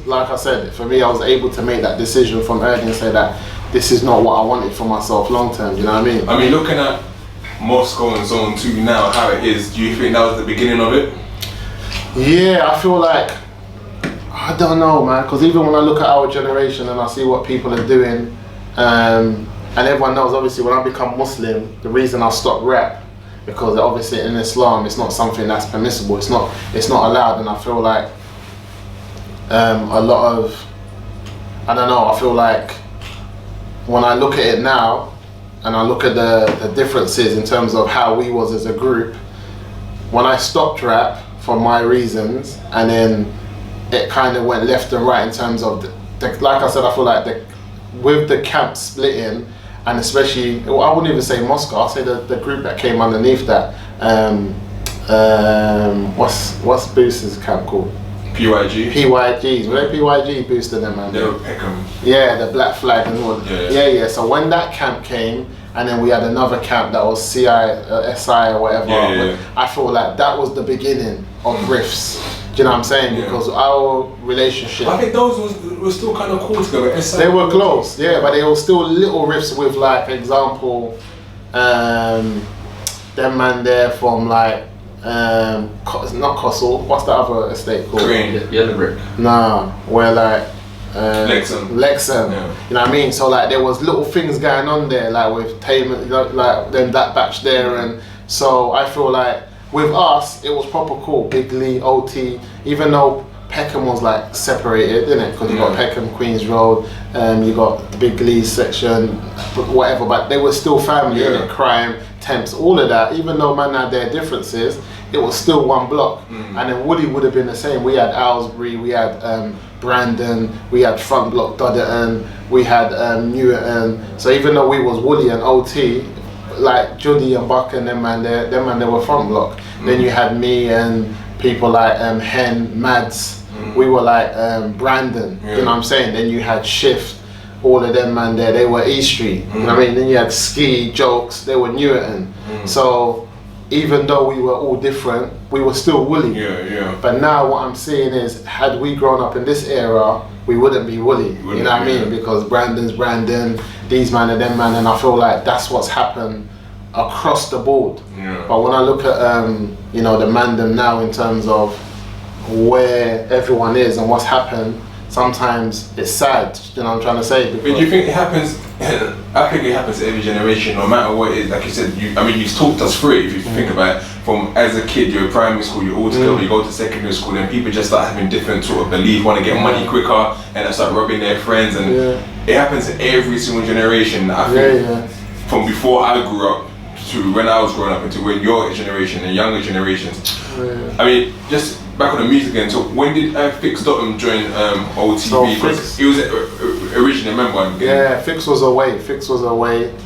like I said, for me, I was able to make that decision from early and say that this is not what I wanted for myself long term, you know what I mean? I mean, looking at Moscow and Zone 2 now, how it is, do you think that was the beginning of it? Yeah, I feel like, I don't know, man, because even when I look at our generation and I see what people are doing, and everyone knows, obviously, when I become Muslim, the reason I stopped rap, because obviously in Islam it's not something that's permissible, it's not allowed, and I feel like a lot of, I don't know, I feel like when I look at it now and I look at the differences in terms of how we was as a group, when I stopped rap for my reasons, and then it kind of went left and right in terms of like I said, I feel like with the camp splitting, and especially, well, I wouldn't even say Moscow, I'll say the group that came underneath that. What's Booster's camp called? PYG? PYGs, were they PYG Booster them, man? They were Peckham. Yeah, the black flag and all. Yeah. So when that camp came, and then we had another camp that was SI or whatever, I feel like that was the beginning of riffs. Do you know what I'm saying? Because our relationship, I think those were still kind of cool together. They were close, but they were still little riffs with, like, example, them man there from like, not Cossel, what's the other estate called? Yellow Brick. Nah, where like, Lexham. You know what I mean? So like there was little things going on there, like with Taman, like then that batch there, and so I feel like with us, it was proper cool. Big Lee, OT, even though Peckham was like separated, didn't it? Because you got Peckham, Queens Road, you got Big Lee's section, whatever, but they were still family, innit? Crime, Temps, all of that. Even though man had their differences, it was still one block. And then Woody would have been the same. We had Aylesbury, we had Brandon, we had Front Block Dodderton, we had Newerton. So even though we was Woody and OT, like Judy and Buck and them man, they were Front Block. Then you had me and people like Hen, Mads, we were like Brandon, you know what I'm saying? Then you had Shift, all of them man there, they were East Street, you know what I mean? Then you had Ski, Jokes, they were Newerton. So even though we were all different, we were still Woolly. But now what I'm seeing is, had we grown up in this era, we wouldn't be Woolly, you know what I mean? Because Brandon's Brandon, these man and them man, and I feel like that's what's happened across the board. But when I look at you know, the mandem now in terms of where everyone is and what's happened, sometimes it's sad, you know what I'm trying to say? But do you think it happens, I think it happens to every generation, no matter what it is, like you said, you've talked us through it, if you think about it, from as a kid, you're in primary school, you're all together, you go to secondary school, and people just start having different sort of belief, want to get money quicker, and they start robbing their friends, and it happens to every single generation. I think from before I grew up, to when I was growing up, into when your generation and younger generations, I mean, just back on the music again. So when did Fix Dottam join OTB? Because he was originally a member. Yeah, Fix was away.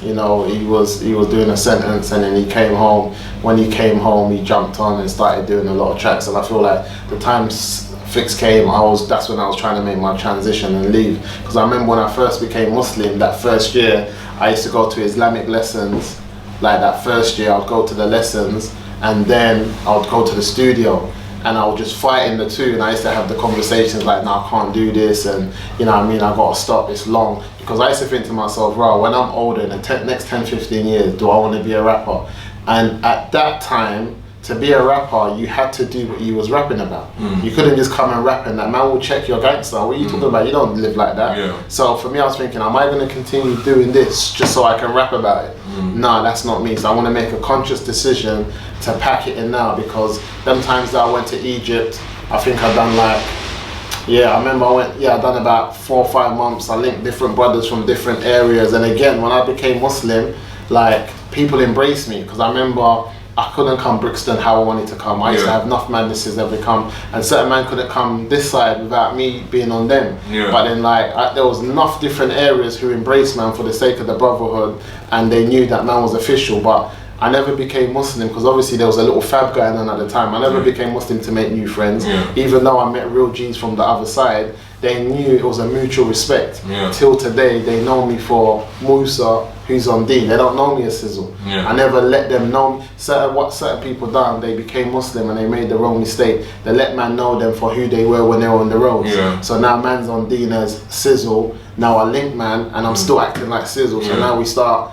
You know, he was doing a sentence, and then he came home. When he came home, he jumped on and started doing a lot of tracks. And I feel like the times Fix came, that's when I was trying to make my transition and leave. Because I remember when I first became Muslim, that first year, I used to go to Islamic lessons. Like that first year, I'd go to the lessons, and then I would go to the studio, and I would just fight in the two. And I used to have the conversations like, no, I can't do this, and you know what I mean, I gotta stop, it's long. Because I used to think to myself, right, when I'm older, in the next 10, 15 years, do I want to be a rapper? And at that time, to be a rapper, you had to do what you was rapping about. You couldn't just come and rap and that man will check your gangster. What are you talking about? You don't live like that. Yeah. So for me, I was thinking, am I going to continue doing this just so I can rap about it? No, that's not me. So I want to make a conscious decision to pack it in now, because them times that I went to Egypt, I think I've done like, I remember I've done about 4 or 5 months. I linked different brothers from different areas. And again, when I became Muslim, like people embraced me, because I remember I couldn't come Brixton how I wanted to come. I used to have enough madnesses ever come, and certain man couldn't come this side without me being on them. But then like there was enough different areas who embraced man for the sake of the brotherhood, and they knew that man was official. But I never became Muslim because obviously there was a little fab going on at the time. I never became Muslim to make new friends, even though I met real G's from the other side. They knew it was a mutual respect. Till today, they know me for Moosa, who's on Dean. They don't know me as Sizzle. I never let them know what certain people done. They became Muslim and they made the wrong mistake. They let man know them for who they were when they were on the roads. So now man's on Dean as Sizzle. Now I link man, and I'm still acting like Sizzle. So now we start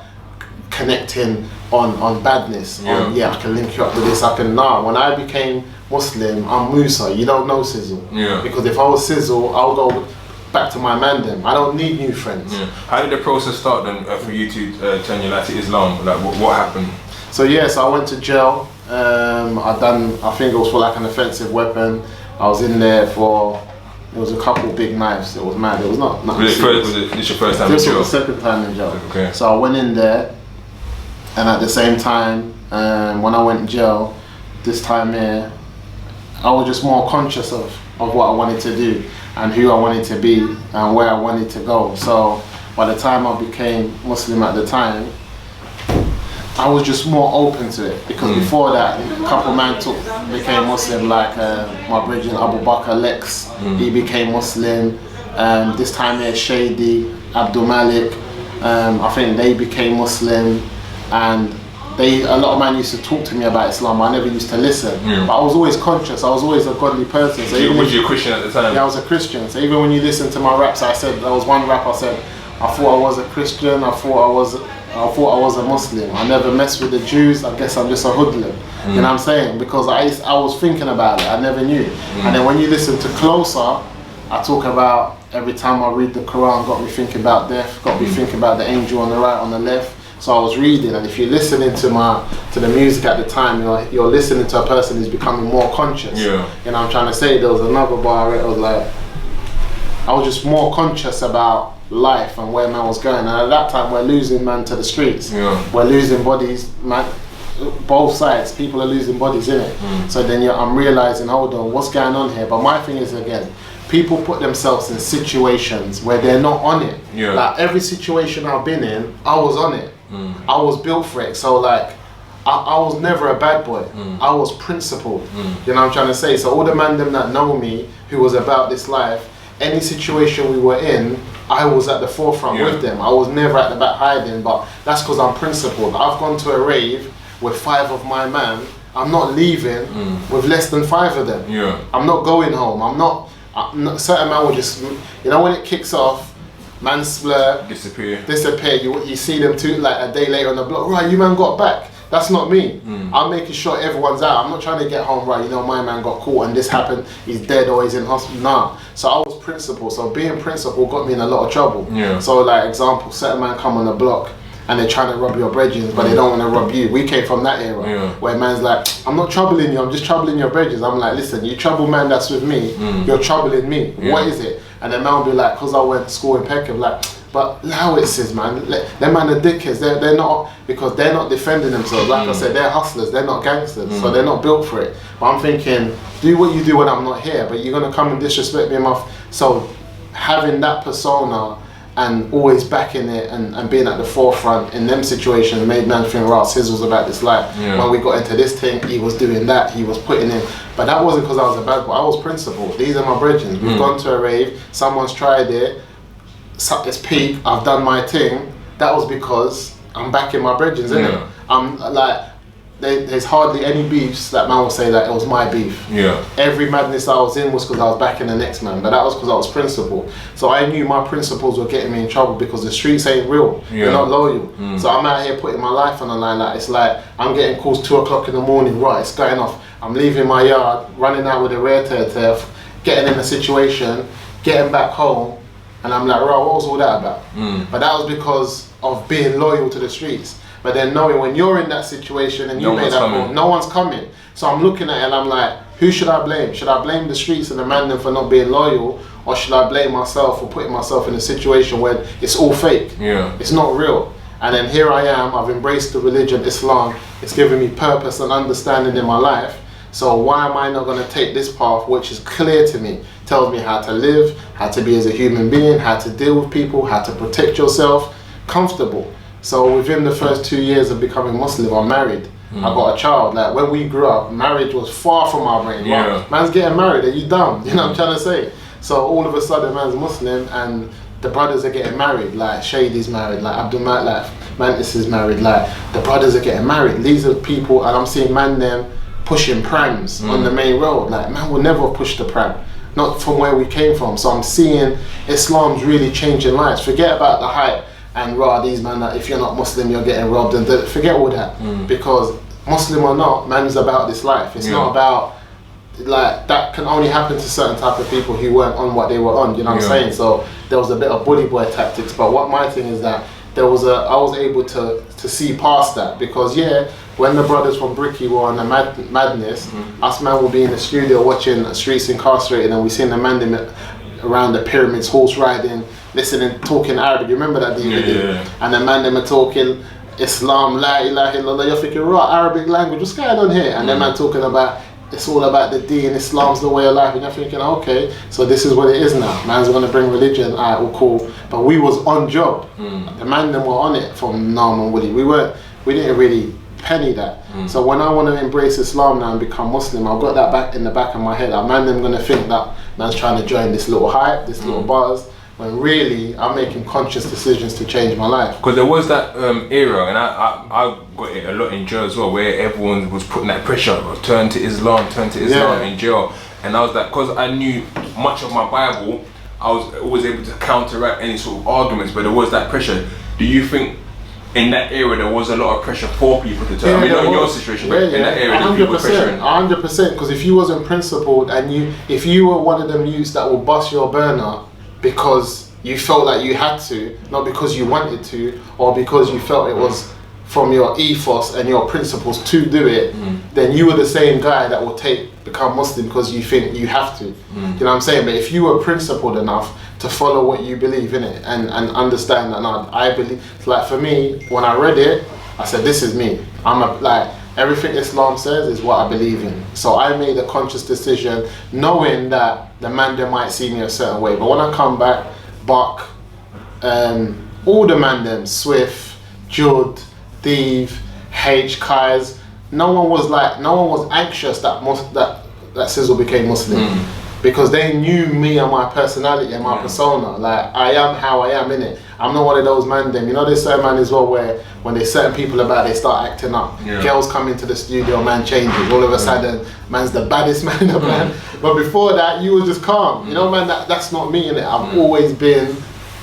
connecting on badness. I can link you up with this. When I became Muslim, I'm Moosa. You don't know Sizzle. Because if I was Sizzle, I'll go back to my mandem. I don't need new friends. How did the process start then for you to turn your life to Islam? Like what happened? So I went to jail. I think it was for like an offensive weapon. I was in there it was a couple big knives. It was mad. It was not Was this your first time in jail? This was the second time in jail. Okay. So I went in there, and at the same time, when I went in jail, this time here, I was just more conscious of what I wanted to do and who I wanted to be and where I wanted to go. So by the time I became Muslim at the time, I was just more open to it, because before that, a couple man became Muslim, like my brother Abu Bakr Lex, he became Muslim. This time here, Shady, Abdul Malik, I think they became Muslim, and a lot of man used to talk to me about Islam. I never used to listen, but I was always conscious. I was always a godly person. So was you a Christian at the time? Yeah, I was a Christian. So even when you listen to my raps, there was one rap I said, I thought I was a Christian. I thought I was a Muslim. I never messed with the Jews. I guess I'm just a hoodlum. You know what I'm saying? Because I was thinking about it. I never knew. And then when you listen to Closer, I talk about every time I read the Quran, got me thinking about death, got me thinking about the angel on the right, on the left. So I was reading, and if you're listening to the music at the time, you're listening to a person who's becoming more conscious. You know what I'm trying to say? There was another bar, it was like, I was just more conscious about life and where man was going. And at that time, we're losing man to the streets. We're losing bodies, man, both sides, people are losing bodies in it. So then I'm realizing, hold on, what's going on here? But my thing is, again, people put themselves in situations where they're not on it. Like every situation I've been in, I was on it. I was built for it. So like, I was never a bad boy. I was principled. You know what I'm trying to say? So all the man them that know me, who was about this life, any situation we were in, I was at the forefront with them. I was never at the back hiding, but that's because I'm principled. I've gone to a rave with 5 of my man. I'm not leaving with less than 5 of them. I'm not going home. I'm not certain man will just, when it kicks off, man splur, disappear. You see them too, like a day later on the block. Right, you man got back. That's not me. I'm making sure everyone's out. I'm not trying to get home, right, my man got caught and this happened, he's dead or he's in hospital. Nah. So I was principled. So being principled got me in a lot of trouble. So like example, certain man come on the block and they're trying to rob your brethren, but they don't want to rob you. We came from that era where man's like, I'm not troubling you, I'm just troubling your brethren. I'm like, listen, you trouble man that's with me, you're troubling me. What is it? And then man will be like, because I went to school in Peckham, like, But allowances, man. Them man are dickheads. They're not, because they're not defending themselves. Like I said, they're hustlers. They're not gangsters. So they're not built for it. But I'm thinking, do what you do when I'm not here. But you're gonna come and disrespect me enough. So having that persona and always backing it and being at the forefront in them situations made man think, right, Sizzle's about this life. When we got into this thing, he was doing that, he was putting in. But that wasn't because I was a bad boy, I was principled. These are my brethren. We've gone to a rave, someone's tried it, it's peak, I've done my thing. That was because I'm backing my brethren, isn't it? I'm like, there's hardly any beefs that man will say that it was my beef. Every madness I was in was because I was backing the next man, but that was because I was principled. So I knew my principles were getting me in trouble because the streets ain't real. They're not loyal. So I'm out here putting my life on the line. Like, it's like I'm getting calls 2 o'clock in the morning, right, it's going off. I'm leaving my yard, running out with a rare turf, getting in a situation, getting back home, and I'm like, right, what was all that about? But that was because of being loyal to the streets. But then knowing when you're in that situation and you made that call, no one's coming. So I'm looking at it and I'm like, who should I blame? Should I blame the streets and the man for not being loyal? Or should I blame myself for putting myself in a situation where it's all fake? It's not real. And then here I am, I've embraced the religion, Islam. It's given me purpose and understanding in my life. So why am I not going to take this path, which is clear to me, tells me how to live, how to be as a human being, how to deal with people, how to protect yourself, comfortable. So within the first 2 years of becoming Muslim, I'm married. I got a child. Like, when we grew up, marriage was far from our brain. Man's getting married, are you dumb? You know what I'm trying to say? So all of a sudden, man's Muslim and the brothers are getting married. Like, Shady's married, like Abdul like Mantis is married. Like, the brothers are getting married. These are people, and I'm seeing man them pushing prams on the main road. Like, man will never push the pram. Not from where we came from. So I'm seeing Islam's really changing lives. Forget about the hype. And these man, if you're not Muslim, you're getting robbed, and forget all that. Because Muslim or not, man's about this life. It's not about, like, that can only happen to certain type of people who weren't on what they were on, you know what I'm saying? So there was a bit of bully boy tactics, but what my thing is that I was able to see past that, because when the brothers from Bricky were on the madness, us man will be in the studio watching Streets Incarcerated, and we seen the man around the pyramids, horse riding, listening, talking Arabic. You remember that DVD? And the man them are talking Islam, la ilaha illallah. You're thinking, right, Arabic language, what's going on here? And the man talking about, it's all about the deen, Islam's the way of life. And you're thinking, okay, so this is what it is now. Man's gonna bring religion, alright, well, cool. But we was on job. The man them were on it from Nam and Woody. We didn't really penny that. So when I want to embrace Islam now and become Muslim, I've got that back in the back of my head. Man them gonna think that man's trying to join this little hype, this little buzz, when really I'm making conscious decisions to change my life. Because there was that era, and I got it a lot in jail as well, where everyone was putting that pressure, turn to Islam in jail. And I was like, because I knew much of my Bible, I was always able to counteract any sort of arguments, but there was that pressure. Do you think in that era there was a lot of pressure for people to turn? I mean, not in your situation, but in that era there was people pressuring. 100%, because if you wasn't principled and if you were one of them youths that will bust your burner because you felt like you had to, not because you wanted to, or because you felt it was from your ethos and your principles to do it, then you were the same guy that will become Muslim because you think you have to. You know what I'm saying? But if you were principled enough to follow what you believe in it and understand that, no, I believe, like for me, when I read it, I said, this is me. Everything Islam says is what I believe in. So I made a conscious decision knowing that the man there might see me a certain way. But when I come back, Buck, all the man them, Swift, Judd, Dave, H, Kais, no one was anxious that Sizzle became Muslim. Because they knew me and my personality and my persona. Like, I am how I am, innit? I'm not one of those man them. You know, there's certain man as well where when there's certain people about, they start acting up. Girls come into the studio, man changes. All of a sudden, man's the baddest man in the man. But before that, you were just calm. You know, man, that's not me, innit? I've always been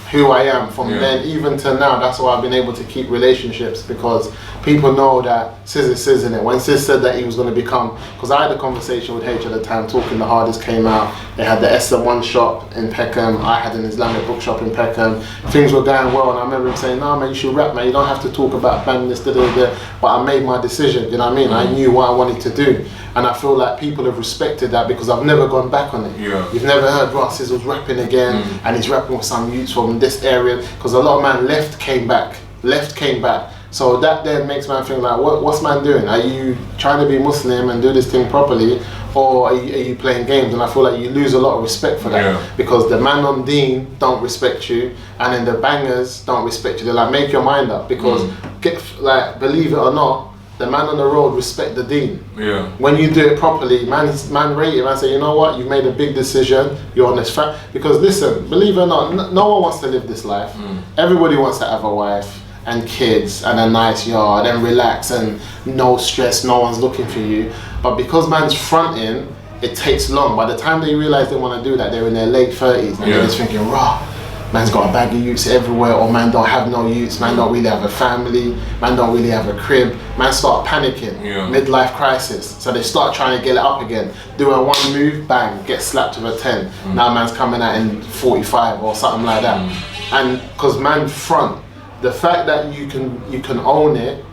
who I am from then even to now. That's why I've been able to keep relationships, because people know that Sis is Sis, innit? When Sis said that he was going to become, because I had a conversation with H at the time, Talking the Hardest came out, they had the SM1 shop in Peckham, I had an Islamic bookshop in Peckham, things were going well, and I remember him saying, nah man, you should rap, man, you don't have to talk about banning this, but I made my decision, you know what I mean? I knew what I wanted to do, and I feel like people have respected that because I've never gone back on it. You've never heard Ross was rapping again, and he's rapping with some youths from this area, because a lot of man left, came back. So that then makes man think like, what's man doing? Are you trying to be Muslim and do this thing properly, or are you playing games? And I feel like you lose a lot of respect for that, because the man on deen don't respect you, and then the bangers don't respect you. They're like, make your mind up, because believe it or not, the man on the road respect the deen. Yeah. When you do it properly, man rate it, man say, you know what, you've made a big decision, you're on this track. Because listen, believe it or not, no one wants to live this life. Everybody wants to have a wife and kids and a nice yard and relax and no stress, no one's looking for you. But because man's fronting, it takes long. By the time they realize they want to do that, they're in their late 30s and they're just thinking, raw, man's got a bag of youths everywhere, or man don't have no youths, man don't really have a family, man don't really have a crib. Man start panicking, midlife crisis. So they start trying to get it up again. Doing one move, bang, get slapped with a 10. Now man's coming out in 45 or something like that. And because man front, the fact that you can own it,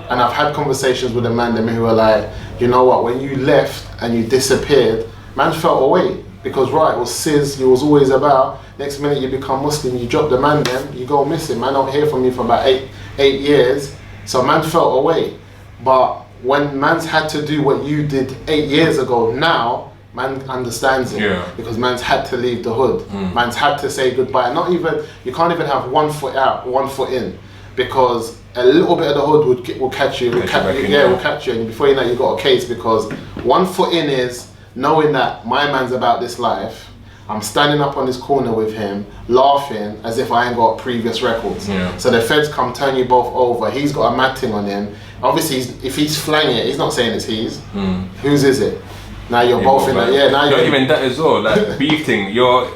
and I've had conversations with a man who were like, you know what, when you left and you disappeared, man felt away, because it was sis, you was always about. Next minute you become Muslim, you drop the man, then you go missing. Man don't hear from you for about eight years, so man felt away. But when man's had to do what you did 8 years ago, now man understands it, because man's had to leave the hood. Man's had to say goodbye. You can't even have 1 foot out, 1 foot in, because a little bit of the hood will catch you. Will catch you, and before you know, you got a case. Because 1 foot in is knowing that my man's about this life. I'm standing up on this corner with him, laughing as if I ain't got previous records. So the feds come, turn you both over. He's got a matting on him. Obviously, if he's flanging it, he's not saying it's his. Whose is it? Now you're both in it. Now you're even that as well. Like beef thing. Your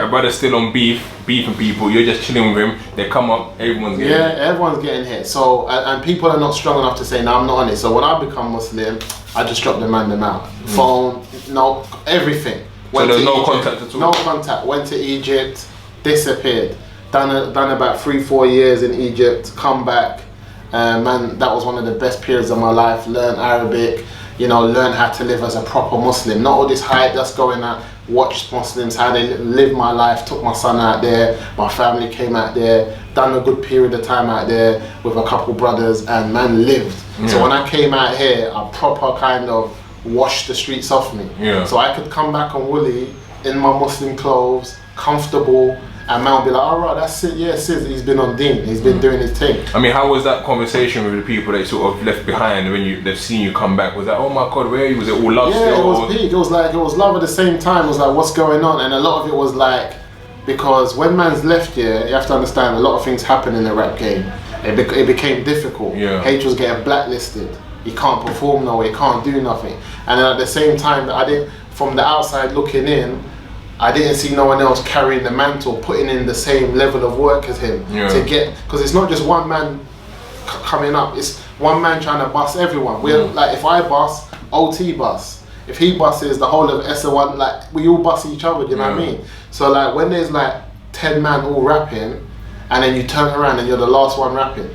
brother's still on beefing people. You're just chilling with him. They come up, everyone's getting hit. Everyone's getting hit. So and people are not strong enough to say, no, I'm not on it. So when I become Muslim, I just drop them out. Phone, no, everything. So there's no contact at all? No contact. Went to Egypt, disappeared. Done about 3-4 years in Egypt. Come back. Man, that was one of the best periods of my life. Learn Arabic. Learn how to live as a proper Muslim. Not all this hype that's going on. Watched Muslims, how they live my life. Took my son out there. My family came out there. Done a good period of time out there with a couple brothers, and man lived. So when I came out here, I proper kind of washed the streets off me. So I could come back on Woolly in my Muslim clothes, comfortable, and man will be like, all right, that's it, yeah, sis, he's been on deen, he's been doing his thing. I mean, how was that conversation with the people that you sort of left behind when they've seen you come back? Was that, oh my God, where are you? Was it all love still? Yeah, it was big. It was like, it was love at the same time. It was like, what's going on? And a lot of it was like, because when man's left here, you have to understand a lot of things happen in the rap game. It became difficult. H was getting blacklisted. He can't perform nowhere, he can't do nothing. And then at the same time, from the outside looking in, I didn't see no one else carrying the mantle, putting in the same level of work as him to get, because it's not just one man coming up, it's one man trying to bust everyone. We're like, if I bust, OT bust. If he busts, the whole of SO1, like, we all bust each other, you know what I mean? So like, when there's like 10 man all rapping, and then you turn around and you're the last one rapping,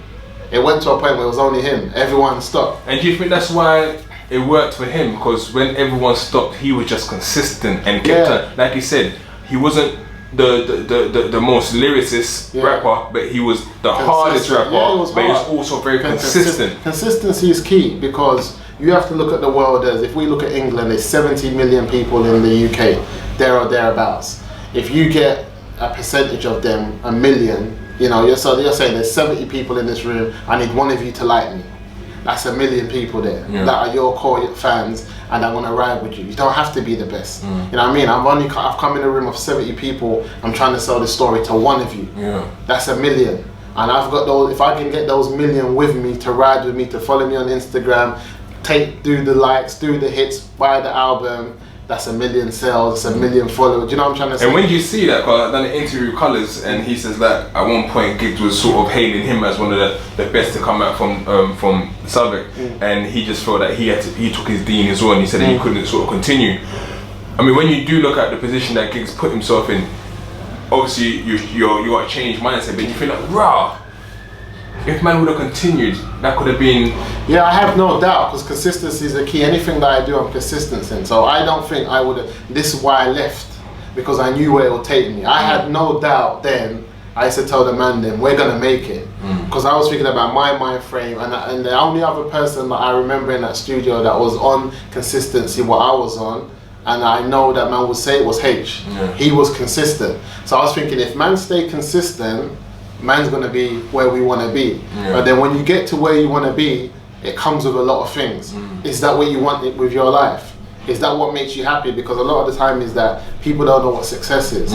it went to a point where it was only him. Everyone stopped. And do you think that's why it worked for him? Because when everyone stopped, he was just consistent and kept like he said, he wasn't the most lyricist rapper, but he was the hardest rapper, but he was also very consistent. Consistency is key, because you have to look at the world as, if we look at England, there's 70 million people in the UK, there or thereabouts. If you get a percentage of them, 1 million, you're saying there's 70 people in this room, I need one of you to like me. That's 1 million people there that are your core fans, and I want to ride with you. You don't have to be the best. You know what I mean? I've come in a room of 70 people, I'm trying to sell this story to one of you. That's 1 million. And I've got those, if I can get those 1 million with me, to ride with me, to follow me on Instagram, do the likes, do the hits, buy the album, that's 1 million sales, that's 1 million followers. Do you know what I'm trying to say? And when do you see that? Because I've done an interview with Colours, and he says that at one point Giggs was sort of hailing him as one of the best to come out from Southwark, and he just felt that he took his deen as well, and he said that he couldn't sort of continue. I mean, when you do look at the position that Giggs put himself in, obviously you got a changed mindset, but you feel like, rah, if man would have continued, that could have been... Yeah, I have no doubt, because consistency is the key. Anything that I do, I'm consistent in. So I don't think I would have... This is why I left, because I knew where it would take me. I had no doubt then I used to tell the man them, we're gonna make it. Because I was thinking about my mind frame, and the only other person that I remember in that studio that was on consistency what I was on, and I know that man would say it was H. He was consistent. So I was thinking, if man stay consistent, man's gonna be where we wanna be. But then when you get to where you wanna be, it comes with a lot of things. Is that what you want it with your life? Is that what makes you happy? Because a lot of the time is that people don't know what success is.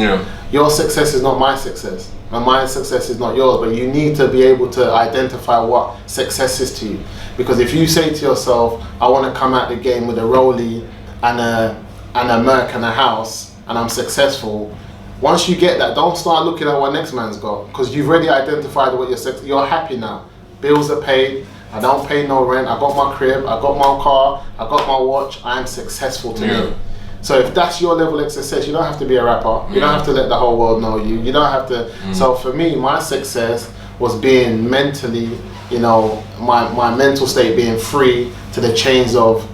Your success is not my success, and my success is not yours, but you need to be able to identify what success is to you. Because if you say to yourself, I want to come out the game with a Rollie and a Merc and a house, and I'm successful, once you get that, don't start looking at what next man's got, because you've already identified what you're happy now. Bills are paid, I don't pay no rent, I got my crib, I got my car, I got my watch, I'm successful today. So if that's your level of success, you don't have to be a rapper, you don't have to let the whole world know you, you don't have to. So for me, my success was being mentally, you know, my mental state being free to the chains of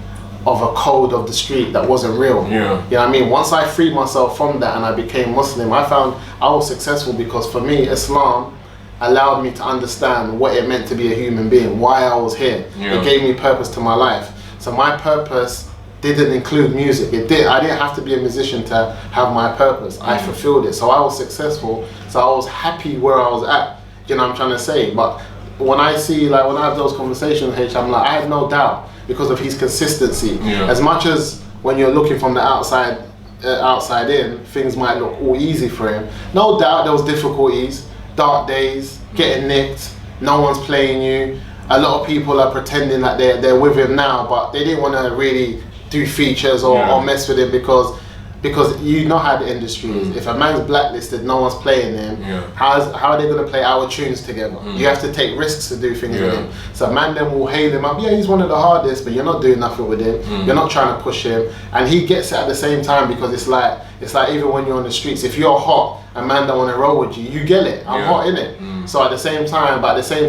a code of the street that wasn't real. You know what I mean? Once I freed myself from that and I became Muslim, I found I was successful, because for me, Islam allowed me to understand what it meant to be a human being, why I was here. It gave me purpose to my life. So my purpose didn't include music. I didn't have to be a musician to have my purpose. I fulfilled it. So I was successful. So I was happy where I was at. You know what I'm trying to say? But when I see, like, when I have those conversations with H, I'm like, I have no doubt, because of his consistency. As much as when you're looking from the outside in, things might look all easy for him. No doubt there was difficulties, dark days, getting nicked, no one's playing you. A lot of people are pretending that they're with him now, but they didn't want to really do features or mess with him, because you know how the industry is. If a man's blacklisted, no one's playing him. How are they going to play our tunes together? You have to take risks to do things with him. So a man then will hail him up. Yeah, he's one of the hardest, but you're not doing nothing with him. You're not trying to push him, and he gets it at the same time, because it's like even when you're on the streets, if you're hot, a man don't want to roll with you. You get it. I'm hot, innit? So at the same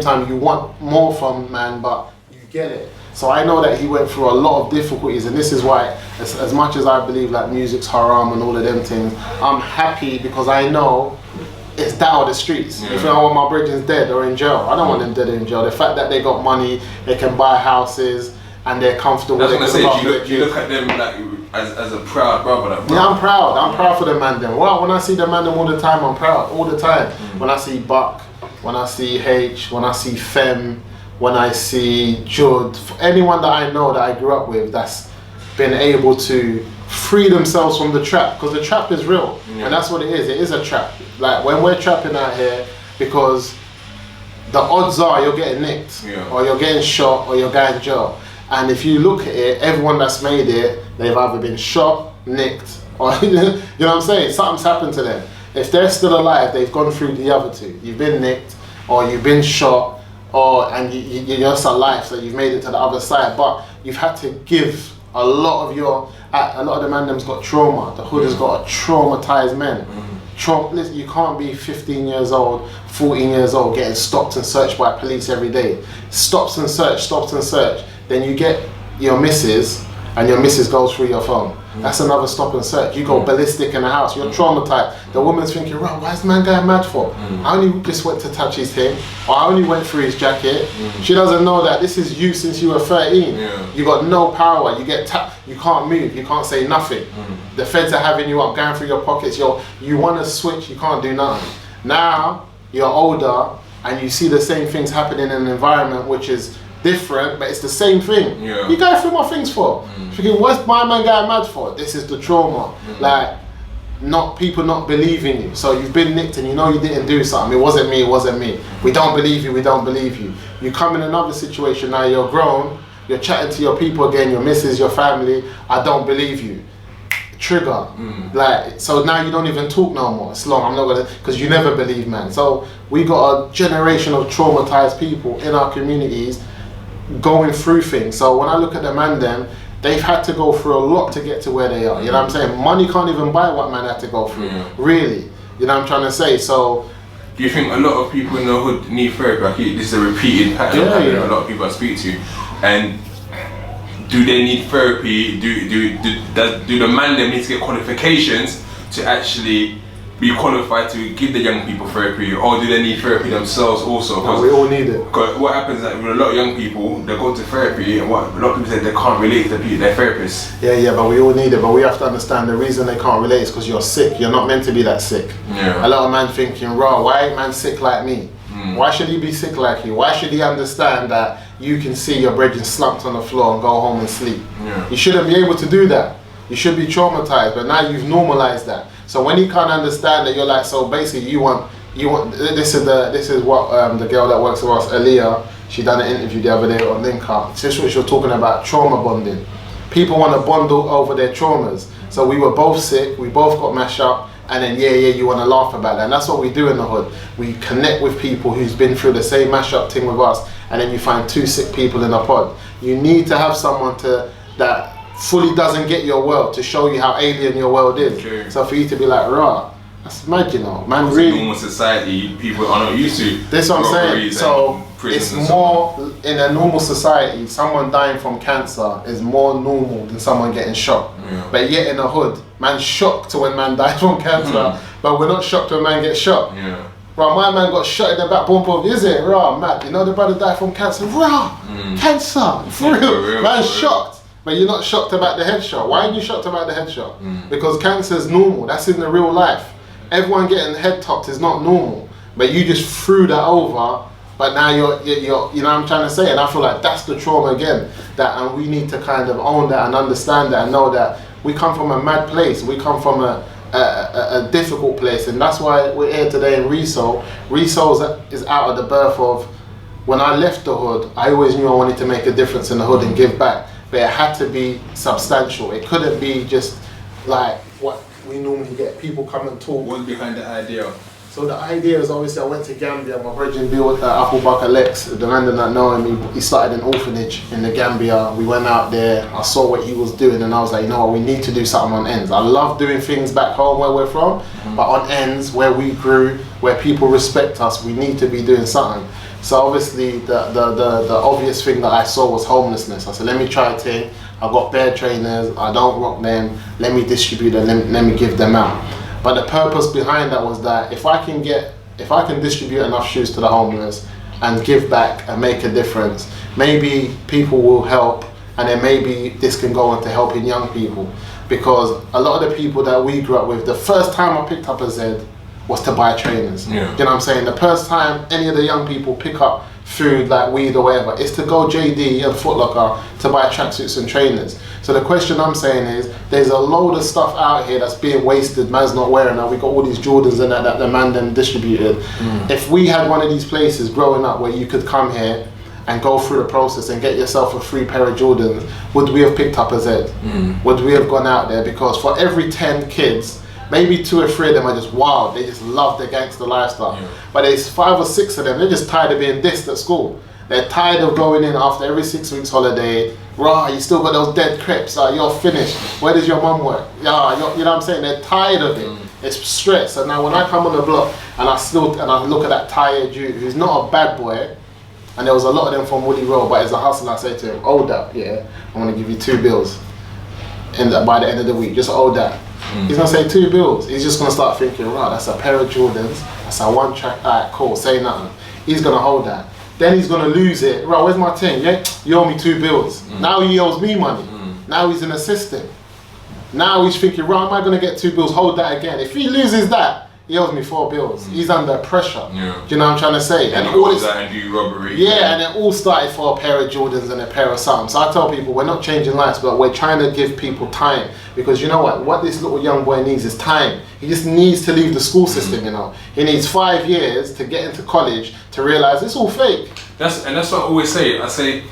time, you want more from man, but you get it. So I know that he went through a lot of difficulties, and this is why, as much as I believe like music's haram and all of them things, I'm happy because I know it's that or the streets. If I want my brethren dead or in jail, I don't want them dead or in jail. The fact that they got money, they can buy houses, and they're comfortable. That's what I say. You look at them like as a proud brother. Like, yeah, I'm proud. I'm proud for the man them. Well, when I see the man them all the time, I'm proud all the time. When I see Buck, when I see H, when I see Fem, when I see Jude, anyone that I know that I grew up with that's been able to free themselves from the trap, because the trap is real, and that's what it is a trap. Like when we're trapping out here, because the odds are you're getting nicked, or you're getting shot, or you're going to jail. And if you look at it, everyone that's made it, they've either been shot, nicked, or you know what I'm saying, something's happened to them. If they're still alive, they've gone through the other two. You've been nicked, or you've been shot, and you're just alive, so you've made it to the other side. But you've had to give a lot of the man them's got trauma. The hood has got a traumatized men. Listen, you can't be 15 years old, 14 years old, getting stopped and searched by police every day. Stops and search. Then you get your missus, and your missus goes through your phone. That's another stop and search. You go ballistic in the house, you're traumatized. The woman's thinking, right, why is the man going mad for? I only just went to touch his thing, or I only went through his jacket. She doesn't know that this is you since you were 13. You got no power, you get tapped, you can't move, you can't say nothing. The feds are having you up, going through your pockets, you want to switch, you can't do nothing. Now, you're older, and you see the same things happening in an environment which is different, but it's the same thing. You go through my things for? Thinking, what's my man going mad for? This is the trauma. Like, people not believing you. So you've been nicked and you know you didn't do something. It wasn't me. We don't believe you. You come in another situation now, you're grown, you're chatting to your people again, your missus, your family, I don't believe you. Trigger. Like, so now you don't even talk no more. It's long, I'm not gonna, because you never believe, man. So we got a generation of traumatized people in our communities going through things. So when I look at the man them, they've had to go through a lot to get to where they are. You know what I'm saying? Money can't even buy what man had to go through. Really. You know what I'm trying to say? So do you think a lot of people in the hood need therapy? Like, this is a repeated pattern. A lot of people I speak to. And do they need therapy? Do the man them need to get qualifications to actually be qualified to give the young people therapy, or do they need therapy themselves also? No, we all need it. Because what happens is that with a lot of young people, they go to therapy, and what a lot of people say, they can't relate to their therapists. Yeah, but we all need it. But we have to understand the reason they can't relate is because you're sick. You're not meant to be that sick. Yeah. A lot of man thinking, raw, why ain't man sick like me? Why should he be sick like you? Why should he understand that you can see your brethren slumped on the floor and go home and sleep? Yeah. You shouldn't be able to do that. You should be traumatized, but now you've normalized that. So when he can't understand that, you're like, so basically you want. This is what the girl that works with us, Aaliyah, she done an interview the other day on Link Up. This is what she was talking about, trauma bonding. People want to bond over their traumas. So we were both sick, we both got mashed up, and then you want to laugh about that. And that's what we do in the hood. We connect with people who's been through the same mash up thing with us, and then you find two sick people in a pod. You need to have someone that fully doesn't get your world to show you how alien your world is. Okay. So for you to be like, rah, that's mad, you know. Man, Because really. in normal society, people are not used to. That's what I'm saying. So it's and more in a normal society. Someone dying from cancer is more normal than someone getting shot. Yeah. But yet in the hood, man's shocked to when man dies from cancer, but we're not shocked when man gets shot. Yeah. Right, my man got shot in the back, boom, boom. Is it? Right, mad. You know the brother died from cancer. Right, cancer. For real. Man's shocked. But you're not shocked about the headshot. Why are you shocked about the headshot? Because cancer is normal. That's in the real life. Everyone getting head topped is not normal. But you just threw that over. But now you're you know what I'm trying to say. And I feel like that's the trauma again. And we need to kind of own that and understand that and know that we come from a mad place. We come from a difficult place. And that's why we're here today in Reso. Reso is out of the birth of, when I left the hood, I always knew I wanted to make a difference in the hood and give back. But it had to be substantial. It couldn't be just like what we normally get. People come and talk. What's behind the idea? So the idea is, obviously I went to Gambia. My brethren built Applebuck Alex, the man that not knowing me, he started an orphanage in the Gambia. We went out there, I saw what he was doing, and I was like, you know what, we need to do something on ends. I love doing things back home where we're from, but on ends, where we grew, where people respect us, we need to be doing something. So obviously the obvious thing that I saw was homelessness. I said, let me try a thing. I got bare trainers, I don't rock them, let me distribute them, let me give them out. But the purpose behind that was that if I can distribute enough shoes to the homeless and give back and make a difference, maybe people will help, and then maybe this can go into helping young people. Because a lot of the people that we grew up with, the first time I picked up a Z was to buy trainers. Yeah. You know what I'm saying? The first time any of the young people pick up food like weed or whatever, is to go JD and Foot Locker to buy tracksuits and trainers. So the question I'm saying is, there's a load of stuff out here that's being wasted, man's not wearing that. We got all these Jordans and that the man then distributed. If we had one of these places growing up where you could come here and go through the process and get yourself a free pair of Jordans, would we have picked up a Z? Would we have gone out there? Because for every 10 kids, maybe 2 or 3 of them are just wild. They just love the gangster lifestyle. But there's 5 or 6 of them, they're just tired of being dissed at school. They're tired of going in after every 6 weeks holiday. Rah, you still got those dead crips. You're finished. Where does your mum work? Yeah, you know what I'm saying? They're tired of it. It's stress. And now when I come on the block and I look at that tired dude who's not a bad boy, and there was a lot of them from Woody Road, but as a hustler, I say to him, hold up, yeah, I'm gonna give you 2 bills by the end of the week. Just hold that. He's gonna say 2 bills. He's just gonna start thinking, right, that's a pair of Jordans, that's a 1 track, alright, cool, say nothing. He's gonna hold that. Then he's gonna lose it. Right, where's my thing? Yeah, you owe me 2 bills. Now he owes me money. Now he's in a system. Now he's thinking, right, am I gonna get 2 bills? Hold that again. If he loses that, he owes me 4 bills. He's under pressure. Yeah. Do you know what I'm trying to say? And all goes out and do robbery. Yeah, and it all started for a pair of Jordans and a pair of something. So I tell people, we're not changing lives, but we're trying to give people time. Because you know what this little young boy needs is time. He just needs to leave the school system, you know. He needs 5 years to get into college to realize it's all fake. That's what I always say. I say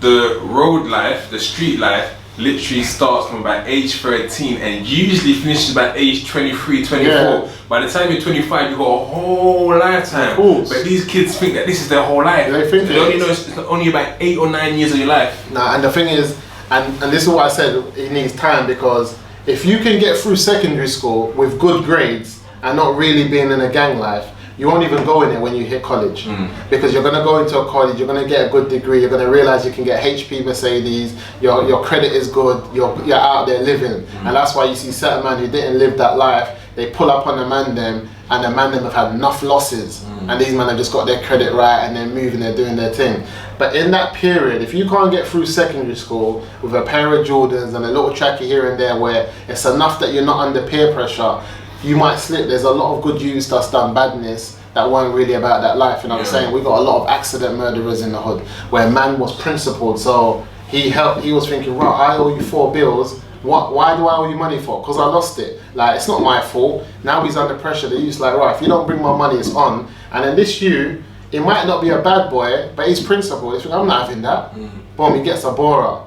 the road life, the street life, literally starts from about age 13 and usually finishes about age 23, 24. Yeah. By the time you're 25, you've got a whole lifetime. Of course. But these kids think that this is their whole life. They think they only know it's only about 8 or 9 years of your life. Nah, and the thing is, and this is what I said, it needs time, because if you can get through secondary school with good grades and not really being in a gang life, you won't even go in it when you hit college. Because you're going to go into a college, you're going to get a good degree, you're going to realize you can get HP Mercedes, your credit is good, you're out there living. And that's why you see certain man who didn't live that life they pull up on the man them, and the man them have had enough losses, and these men have just got their credit right, and they're moving, they're doing their thing. But in that period, if you can't get through secondary school with a pair of Jordans and a little trackie here and there, where it's enough that you're not under peer pressure, you might slip. There's a lot of good youths that's done badness that weren't really about that life. And I'm saying we got a lot of accident murderers in the hood, where man was principled, so he was thinking, right, I owe you 4 bills. Why do I owe you money for? Because I lost it. Like, it's not my fault. Now he's under pressure. The youth's like, right, if you don't bring my money, it's on. And then this you, it might not be a bad boy, but he's principled. He's like, I'm not having that. Boom, he gets a borer.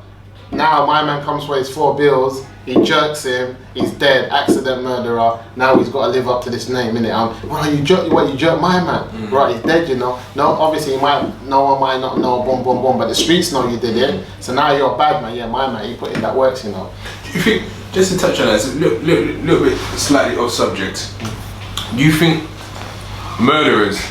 Now my man comes for his 4 bills, he jerks him, he's dead, accident murderer. Now he's got to live up to this name, innit? Well, you jerk my man? Right, he's dead, you know. No, obviously no one might not know, boom, boom, boom, but the streets know you did it. So now you're a bad man. Yeah, my man, he put in that works, you know. Do you think, just to touch on that, it's a little bit slightly off subject, do you think murderers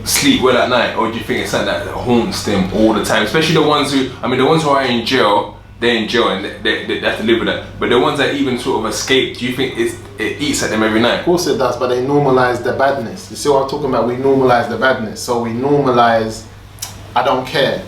sleep well at night, or do you think it's something that haunts them all the time? Especially the ones who are in jail, they're in jail and they have to live with that. But the ones that even sort of escape, do you think it eats at them every night? Of course it does, but they normalise the badness. You see what I'm talking about? We normalise the badness. So we normalise, I don't care.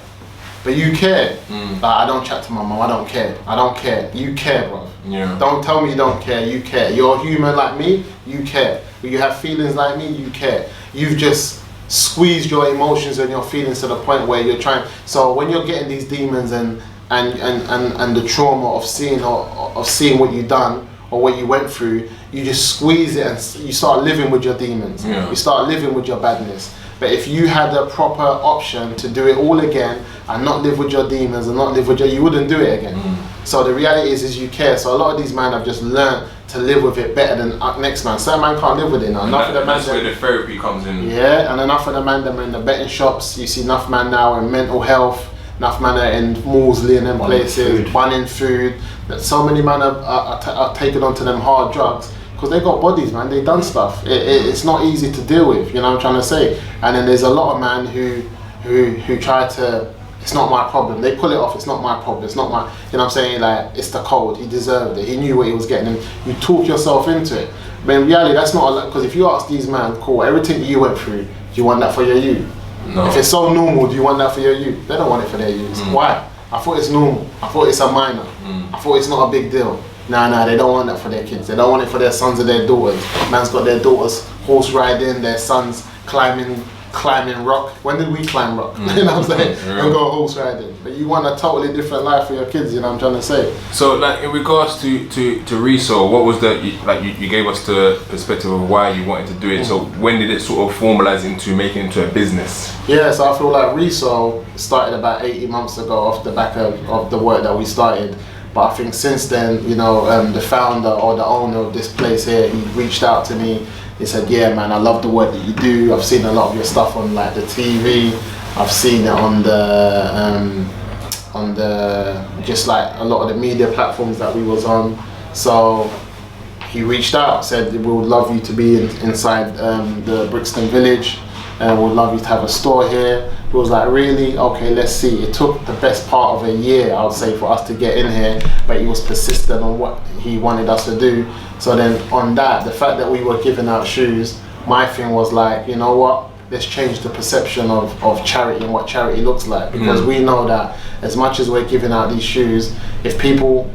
But you care. Like, I don't chat to my mum, I don't care. I don't care. You care, bro. Yeah. Don't tell me you don't care, you care. You're human like me, you care. But you have feelings like me, you care. You've just squeezed your emotions and your feelings to the point where you're trying. So when you're getting these demons and the trauma of seeing what you've done or what you went through, you just squeeze it and you start living with your demons. You start living with your badness. But if you had a proper option to do it all again and not live with your demons and not live with you wouldn't do it again. So the reality is you care. So a lot of these men have just learned to live with it better than next man. Some man can't live with it now. That's where the therapy comes in. Yeah, and enough of the man them in the betting shops. You see enough man now in mental health. Enough man are in Moosa and them places, banning food. That so many men are taken onto them hard drugs because they got bodies, man. They done stuff. It's not easy to deal with. You know what I'm trying to say? And then there's a lot of men who try to. It's not my problem. They pull it off. It's not my problem. It's not my. You know what I'm saying? Like, it's the code. He deserved it. He knew what he was getting. And you talk yourself into it. But in reality, that's not a lot. Because if you ask these men, cool, everything you went through, do you want that for your youth? No. If it's so normal, do you want that for your youth? They don't want it for their youth. Why? I thought it's normal. I thought it's a minor. I thought it's not a big deal. Nah, they don't want that for their kids. They don't want it for their sons or their daughters. Man's got their daughters horse riding, their sons climbing rock. When did we climb rock? You know what I'm saying? And go horse riding. But you want a totally different life for your kids, you know what I'm trying to say? So, like, in regards to Reso, what was you gave us the perspective of why you wanted to do it. So when did it sort of formalize into making it into a business? Yeah, so I feel like Reso started about 18 months ago off the back of the work that we started. But I think since then, you know, the founder or the owner of this place here, he reached out to me. He said, yeah, man, I love the work that you do. I've seen a lot of your stuff on like the TV. I've seen it on the just like a lot of the media platforms that we was on. So he reached out, said, we would love you to be inside the Brixton Village. We'd love you to have a store here. It was like, really? Okay, let's see. It took the best part of a year, I would say, for us to get in here, but he was persistent on what he wanted us to do. So then on that, the fact that we were giving out shoes, my thing was like, you know what? Let's change the perception of charity and what charity looks like. Because we know that as much as we're giving out these shoes, if people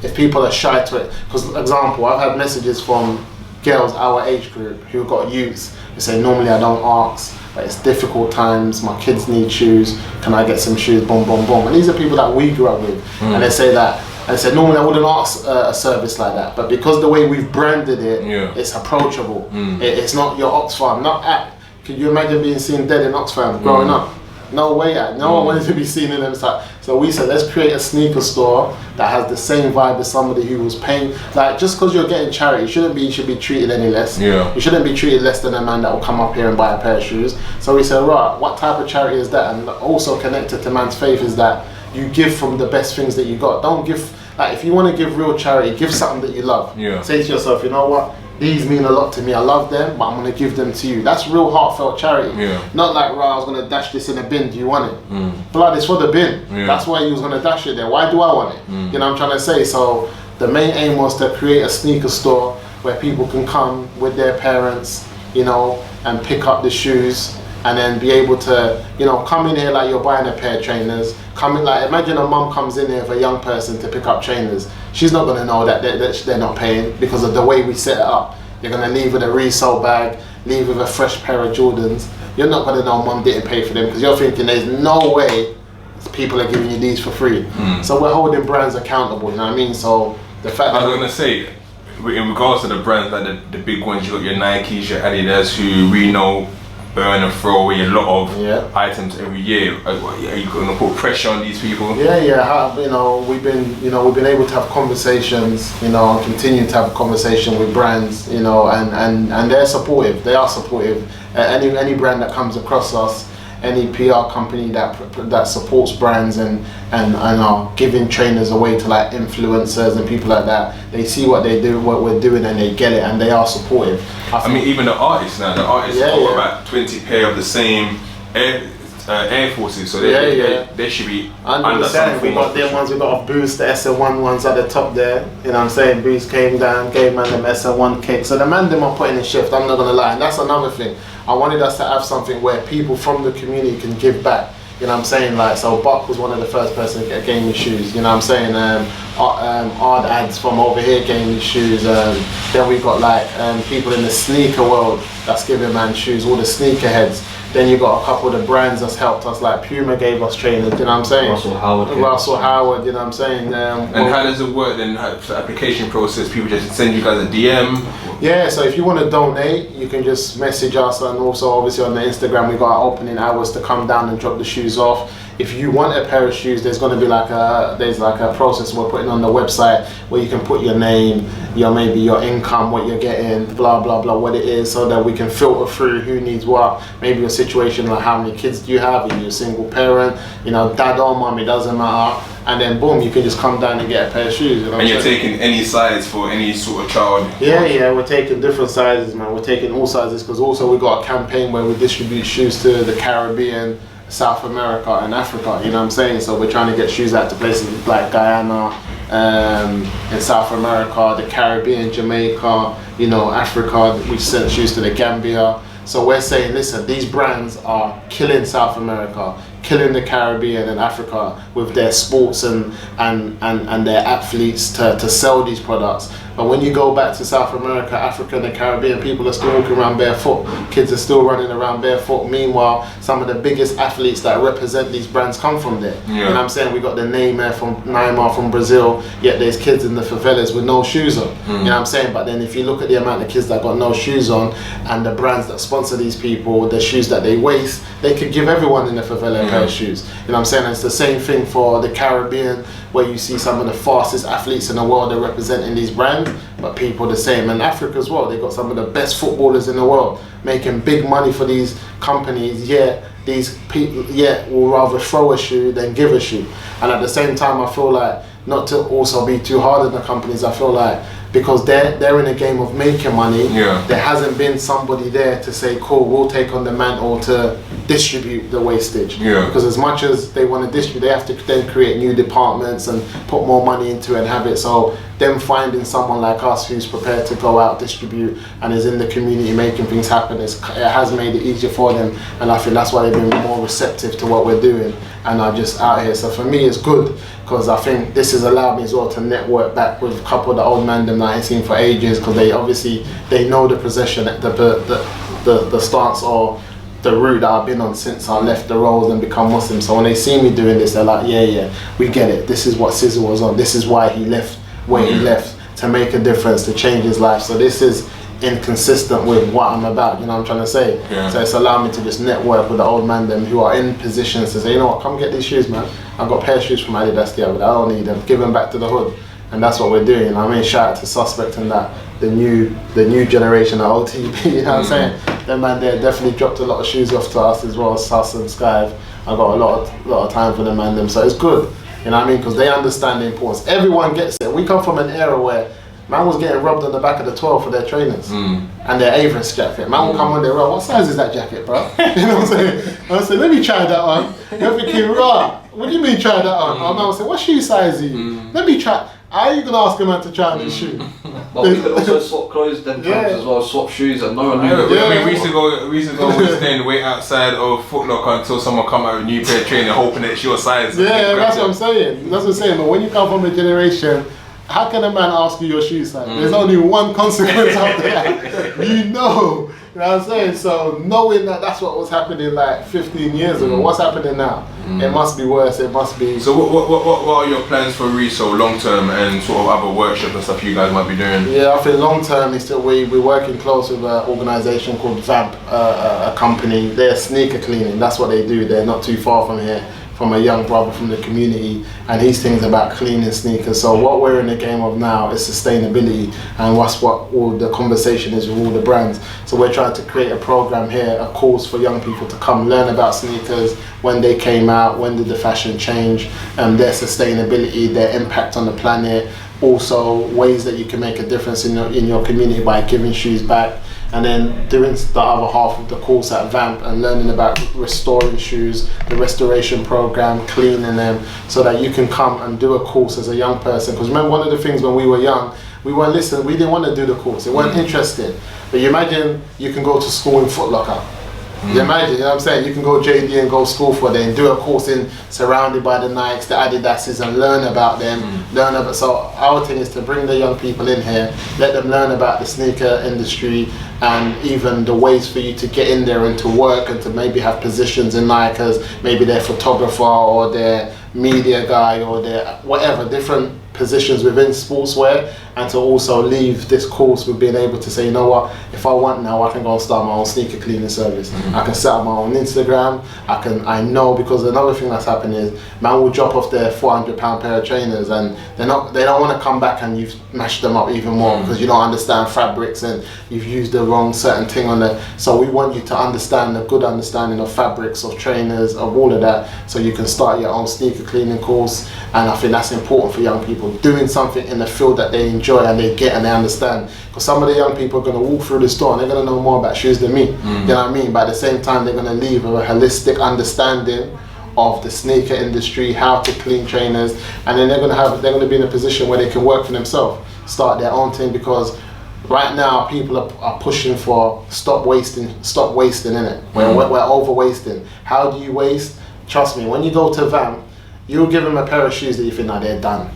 are shy to it, because example, I've had messages from girls our age group who got youths who say, normally I don't ask, but it's difficult times, my kids need shoes, can I get some shoes, boom, boom, boom. And these are people that we grew up with. And they say that, and said normally I wouldn't ask a service like that, but because the way we've branded it, it's approachable. It's not your Oxfam, can you imagine being seen dead in Oxfam growing up? No way, no one wanted to be seen in them. So we said, let's create a sneaker store that has the same vibe as somebody who was paying. Like, just because you're getting charity, you should be treated any less. You shouldn't be treated less than a man that will come up here and buy a pair of shoes. So we said, right, what type of charity is that? And also connected to man's faith is that you give from the best things that you got. Don't give, like, if you want to give real charity, give something that you love. Say to yourself, you know what? These mean a lot to me, I love them, but I'm going to give them to you. That's real heartfelt charity. Not like, right, I was going to dash this in a bin, do you want it? Blood, it's for the bin. That's why you was going to dash it there. Why do I want it? You know what I'm trying to say? So the main aim was to create a sneaker store where people can come with their parents, you know, and pick up the shoes, and then be able to, you know, come in here like you're buying a pair of trainers. Come in like, imagine a mum comes in here with a young person to pick up trainers. She's not going to know that they're not paying because of the way we set it up. You're going to leave with a Reso bag, leave with a fresh pair of Jordans. You're not going to know mum didn't pay for them because you're thinking there's no way people are giving you these for free. So we're holding brands accountable, you know what I mean? So the fact that I was going to say, in regards to the brands, like the big ones, you got your Nikes, your Adidas, who we know burn and throw away a lot of items every year. Are you going to put pressure on these people? Yeah. You know, we've been able to have conversations, you know, and continue to have a conversation with brands, you know, and they're supportive. They are supportive. Any brand that comes across us, any PR company that supports brands and are giving trainers away to like influencers and people like that, they see what they do, what we're doing, and they get it, and they are supportive. I mean, even the artists now, got about 20 pair of the same Air Forces, so they should be under some we got them ones, we got off Boost, the SN1 ones at the top there, you know what I'm saying? Boost came down, gave man them SN1 kick, so the man them are putting in shift, I'm not gonna lie, and that's another thing. I wanted us to have something where people from the community can give back. You know what I'm saying? Like, so Buck was one of the first person to get gaming shoes. You know what I'm saying? Odd ads from over here gaming shoes. Then we got like people in the sneaker world that's giving man shoes. All the sneaker heads. Then you got a couple of the brands that's helped us. Like Puma gave us trainers. You know what I'm saying? Russell Howard. You know what I'm saying? And how does it work then? The application process? People just send you guys a DM. Yeah, so if you want to donate, you can just message us, and also obviously on the Instagram we got our opening hours to come down and drop the shoes off. If you want a pair of shoes, there's going to be like a process we're putting on the website where you can put your name, maybe your income, what you're getting, blah blah blah, what it is, so that we can filter through who needs what. Maybe your situation, like how many kids do you have? Are you a single parent? You know, dad or mom, it doesn't matter. And then boom, you can just come down and get a pair of shoes. You know and you're taking any size for any sort of child? Yeah, we're taking different sizes, man. We're taking all sizes because also we got a campaign where we distribute shoes to the Caribbean, South America and Africa, you know what I'm saying? So we're trying to get shoes out to places like Guyana, in South America, the Caribbean, Jamaica, you know, Africa. We sent shoes to the Gambia. So we're saying, listen, these brands are killing South America, killing the Caribbean and Africa with their sports and their athletes to sell these products. But when you go back to South America, Africa and the Caribbean, people are still walking around barefoot. Kids are still running around barefoot. Meanwhile, some of the biggest athletes that represent these brands come from there. Yeah. You know what I'm saying? We got the Neymar from Brazil, yet there's kids in the favelas with no shoes on. You know what I'm saying? But then if you look at the amount of kids that got no shoes on and the brands that sponsor these people, the shoes that they waste, they could give everyone in the favela a pair of shoes. You know what I'm saying? And it's the same thing for the Caribbean, where you see some of the fastest athletes in the world are representing these brands, but people the same. And Africa as well, they got some of the best footballers in the world making big money for these companies, yet these people will rather throw a shoe than give a shoe. And at the same time, I feel like, not to also be too hard on the companies, I feel like because they're in a game of making money, there hasn't been somebody there to say, cool, we'll take on the mantle to distribute the wastage. Because as much as they want to distribute, they have to then create new departments and put more money into it and have it. So them finding someone like us who's prepared to go out, distribute, and is in the community making things happen, it has made it easier for them. And I think that's why they've been more receptive to what we're doing and are just out here. So for me, it's good, because I think this has allowed me as well to network back with a couple of the old men that I ain't seen for ages, because they know the position, the stance or the route that I've been on since I left the roles and become Muslim. So when they see me doing this, they're like, yeah, we get it. This is what Sizzle was on. This is why he left where he left, to make a difference, to change his life. So this is inconsistent with what I'm about, you know what I'm trying to say? So it's allowed me to just network with the old man them who are in positions to say, you know what, come get these shoes, man. I've got a pair of shoes from Adidas the other day, I don't need them, give them back to the hood. And that's what we're doing. I mean, shout out to Suspect and that, the new generation of OTB, you know what I'm saying? Them man there definitely dropped a lot of shoes off to us as well as Sus and Skyve. I got a lot of time for them man them, so it's good, you know what I mean? Because they understand the importance. Everyone gets it. We come from an era where man was getting rubbed on the back of the 12 for their trainers and their Avis jacket. Man will come on there, right, what size is that jacket, bro? You know what I'm saying? I say, let me try that on. You're thinking, right, what do you mean try that on? Man will say, what shoe size are you? Let me try. How are you going to ask a man to try on his shoe? But we could also swap clothes then times as well, swap shoes, and no one knew. I mean, we used to go stand and wait outside of Foot Locker until someone come out with a new pair of trainers, hoping that it's your size. Yeah, that's what I'm saying. That's what I'm saying. But when you come from a generation, how can a man ask you your shoe size? There's only one consequence of that. You know what I'm saying? So knowing that that's what was happening like 15 years ago, what's happening now? It must be worse. It must be. So what are your plans for Reso long term and sort of other workshops and stuff you guys might be doing? Yeah, I think long term is that we're working close with an organisation called Vamp, a company. They're sneaker cleaning. That's what they do. They're not too far from here, from a young brother from the community, and he's things about cleaning sneakers. So what we're in the game of now is sustainability, and that's what all the conversation is with all the brands. So we're trying to create a program here, a course for young people to come learn about sneakers, when they came out, when did the fashion change, their sustainability, their impact on the planet, also ways that you can make a difference in your community by giving shoes back. And then doing the other half of the course at Vamp and learning about restoring shoes, the restoration program, cleaning them, so that you can come and do a course as a young person. Because remember, one of the things when we were young, we weren't listening, we didn't want to do the course, we weren't interested. But you imagine you can go to school in Foot Locker. You imagine, you know what I'm saying? You can go JD and go school for them, do a course in surrounded by the Nikes, the Adidases, and learn about them. So our thing is to bring the young people in here, let them learn about the sneaker industry and even the ways for you to get in there and to work and to maybe have positions in Nike as maybe their photographer or their media guy or their whatever, different positions within sportswear, and to also leave this course with being able to say, you know what, if I want now, I can go and start my own sneaker cleaning service. I can set up my own Instagram. I know, because another thing that's happening is man will drop off their £400 pair of trainers and they don't want to come back and you've mashed them up even more because you don't understand fabrics and you've used the wrong certain thing on there. So we want you to understand a good understanding of fabrics, of trainers, of all of that, so you can start your own sneaker cleaning course. And I think that's important for young people, doing something in the field that they enjoy and they get and they understand. Because some of the young people are going to walk through the store and they're going to know more about shoes than me. You know what I mean? But at the same time, they're going to leave with a holistic understanding of the sneaker industry, how to clean trainers, and then they're going to be in a position where they can work for themselves, start their own thing. Because right now people are pushing for stop wasting in it. We're over wasting. How do you waste? Trust me, when you go to Vamp, you'll give them a pair of shoes that you think, no, they're done.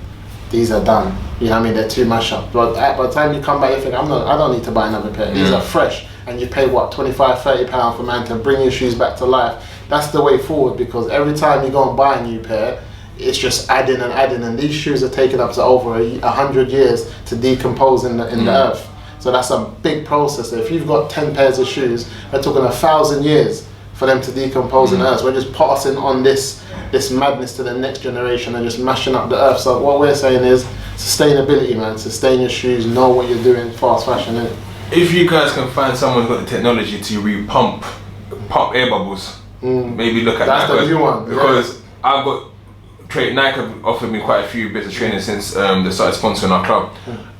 These are done. You know what I mean? They're too much up. But by the time you come back, you think, I don't need to buy another pair. These are fresh. And you pay what, £25–30 for man to bring your shoes back to life. That's the way forward, because every time you go and buy a new pair, it's just adding and adding, and these shoes are taking up to over 100 years to decompose in the earth. So that's a big process. If you've got 10 pairs of shoes, we're talking 1,000 years for them to decompose in the earth. We're just passing on this madness to the next generation and just mashing up the earth. So what we're saying is sustainability, man. Sustain your shoes, know what you're doing, fast fashion, innit? If you guys can find someone who's got the technology to pump air bubbles, maybe look at that. That's the new one. Because I've got Nike have offered me quite a few bits of training since they started sponsoring our club,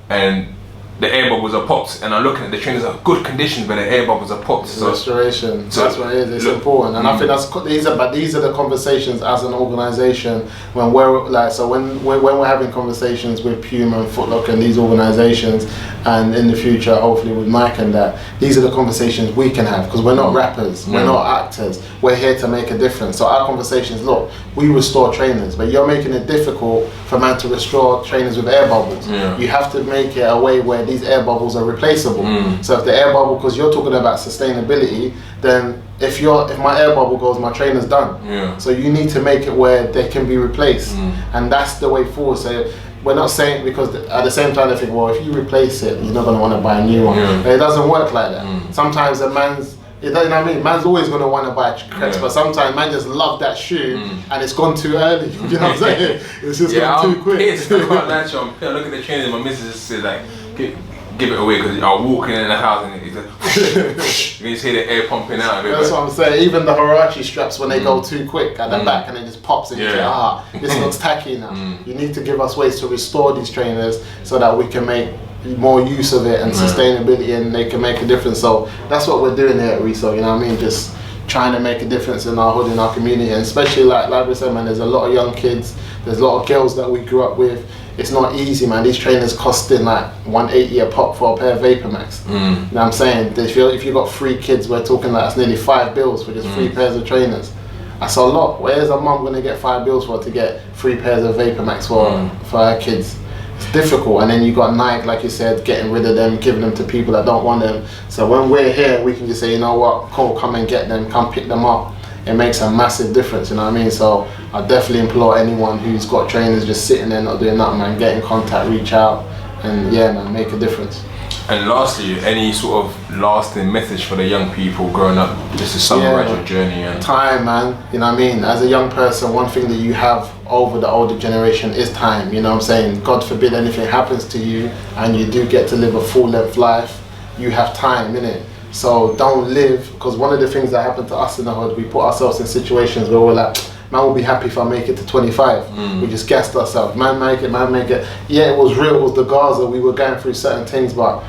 and the air bubbles are popped, and I'm looking at the trainers are good condition, but the air bubbles are popped. So restoration, so that's what it is. It's important, and I think these are the conversations as an organisation when we're like, so when we're having conversations with Puma and Foot Locker and these organisations, and in the future hopefully with Nike and that, these are the conversations we can have, because we're not rappers, we're not actors, we're here to make a difference. So our conversations, look, we restore trainers, but you're making it difficult for man to restore trainers with air bubbles. You have to make it a way where these air bubbles are replaceable. So if the air bubble, because you're talking about sustainability, then if my air bubble goes, my trainer's done. So you need to make it where they can be replaced, and that's the way forward. So we're not saying, because at the same time they think, well, if you replace it, you're not going to want to buy a new one. But it doesn't work like that. Sometimes a man's, you know what I mean? Man's always going to want to buy crepes, but sometimes man just love that shoe and it's gone too early. You know what I'm saying? It's just gone too quick. Pissed. I can't lie to you. I'm looking at the trainers, my missus just said like, give it away, because I'll walk in the house and it's like, you just hear the air pumping out of it. That's what I'm saying. Even the Huarache straps, when they go too quick at the back and it just pops and you say, this looks tacky now. You need to give us ways to restore these trainers so that we can make more use of it and sustainability, and they can make a difference. So that's what we're doing here at Reso, you know what I mean? Just trying to make a difference in our hood, in our community, and especially like we said, man, there's a lot of young kids, there's a lot of girls that we grew up with. it's not easy, man. These trainers costing like 180 a pop for a pair of Vapor Max. You know what I'm saying? If you got 3 kids, we're talking like that's nearly 5 bills for just 3 pairs of trainers. That's a lot. Where's a mum gonna get 5 bills for to get 3 pairs of Vapor Max for her kids? It's difficult. And then you got Nike, like you said, getting rid of them, giving them to people that don't want them. So when we're here, we can just say, you know what, cool, come and get them, come pick them up. It makes a massive difference, you know what I mean? So I definitely implore anyone who's got trainers just sitting there not doing nothing, man, get in contact, reach out, and yeah, man, make a difference. And lastly, any sort of lasting message for the young people growing up, just to summarize your journey? And time, man, you know what I mean? As a young person, one thing that you have over the older generation is time, you know what I'm saying? God forbid anything happens to you and you do get to live a full-length life, you have time, innit? So don't live, because one of the things that happened to us in the hood, we put ourselves in situations where we're like, man will be happy if I make it to 25. We just gassed ourselves, man make it. Yeah, it was real, it was the Gaza, we were going through certain things, but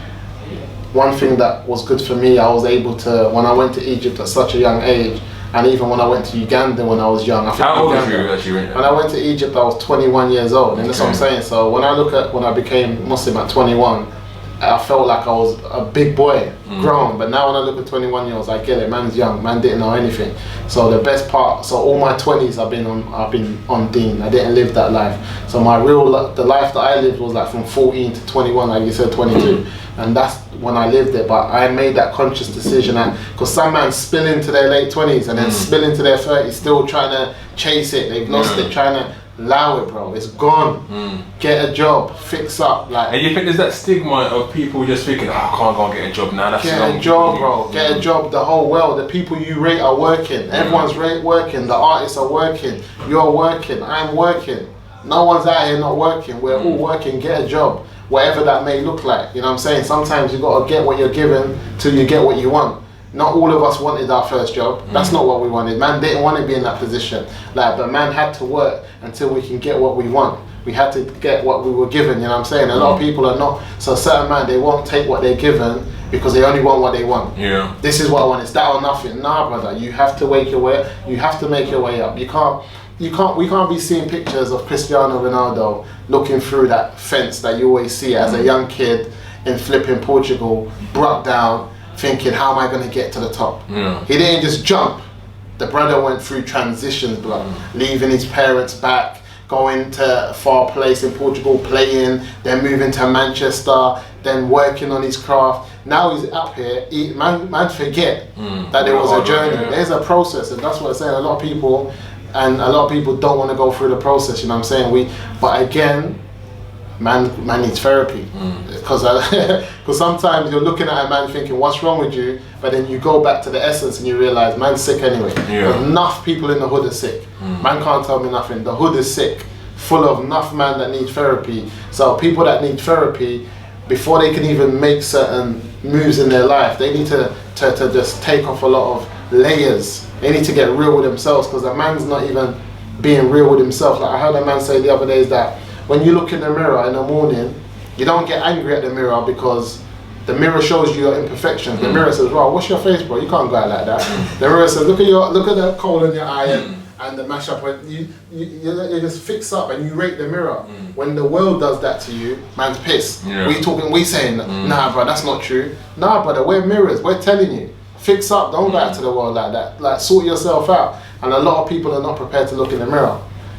one thing that was good for me, I was able to, when I went to Egypt at such a young age, and even when I went to Uganda when I was young. How old were you actually? When I went to Egypt, I was 21 years old, and that's what I'm saying. So when I look at when I became Muslim at 21, I felt like I was a big boy, grown. But now when I look at 21-years-olds, I get it. Man's young. Man didn't know anything. So the best part. So all my 20s, I've been on Deen. I didn't live that life. So the life that I lived was like from 14 to 21, like you said, 22, and that's when I lived it. But I made that conscious decision, because some man spill into their late 20s and then spill into their 30s, still trying to chase it. They've lost it, trying to. Allow it, bro. It's gone. Get a job. Fix up. Like. And you think there's that stigma of people just thinking, oh, I can't go and get a job now. That's get a job, bro. Get a job. The whole world. The people you rate are working. Everyone's working. The artists are working. You're working. I'm working. No one's out here not working. We're all working. Get a job. Whatever that may look like. You know what I'm saying? Sometimes you got to get what you're given till you get what you want. Not all of us wanted our first job. That's not what we wanted. Man didn't want to be in that position. Like, but man had to work until we can get what we want. We had to get what we were given, you know what I'm saying? A lot of people are not, so certain man, they won't take what they're given because they only want what they want. Yeah. This is what I want, it's that or nothing. Nah, brother, you have to make your way, you have to make your way up. We can't be seeing pictures of Cristiano Ronaldo looking through that fence that you always see as a young kid in flipping Portugal, brought down, thinking, how am I going to get to the top? He didn't just jump. The brother went through transitions, blood, leaving his parents back, going to a far place in Portugal, playing, then moving to Manchester, then working on his craft. Now he's up here, man forget that there was a journey. There's a process, and that's what I'm saying. A lot of people don't want to go through the process, you know what I'm saying? But again, man needs therapy, because sometimes you're looking at a man thinking, what's wrong with you? But then you go back to the essence and you realize man's sick anyway. Enough people in the hood are sick. Man can't tell me nothing. The hood is sick, full of enough man that need therapy. So people that need therapy, before they can even make certain moves in their life, they need to just take off a lot of layers. They need to get real with themselves, because a man's not even being real with himself. Like I heard a man say the other day is that when you look in the mirror in the morning, you don't get angry at the mirror because the mirror shows you your imperfections. The mirror says, "Wow, what's your face, bro? You can't go out like that." The mirror says, "Look at that coal in your eye and the mash up." You just fix up and you rate the mirror. When the world does that to you, man's pissed. We saying, "Nah, bro, that's not true." Nah, brother, we're mirrors. We're telling you, fix up. Don't go out to the world like that. Like, sort yourself out. And a lot of people are not prepared to look in the mirror.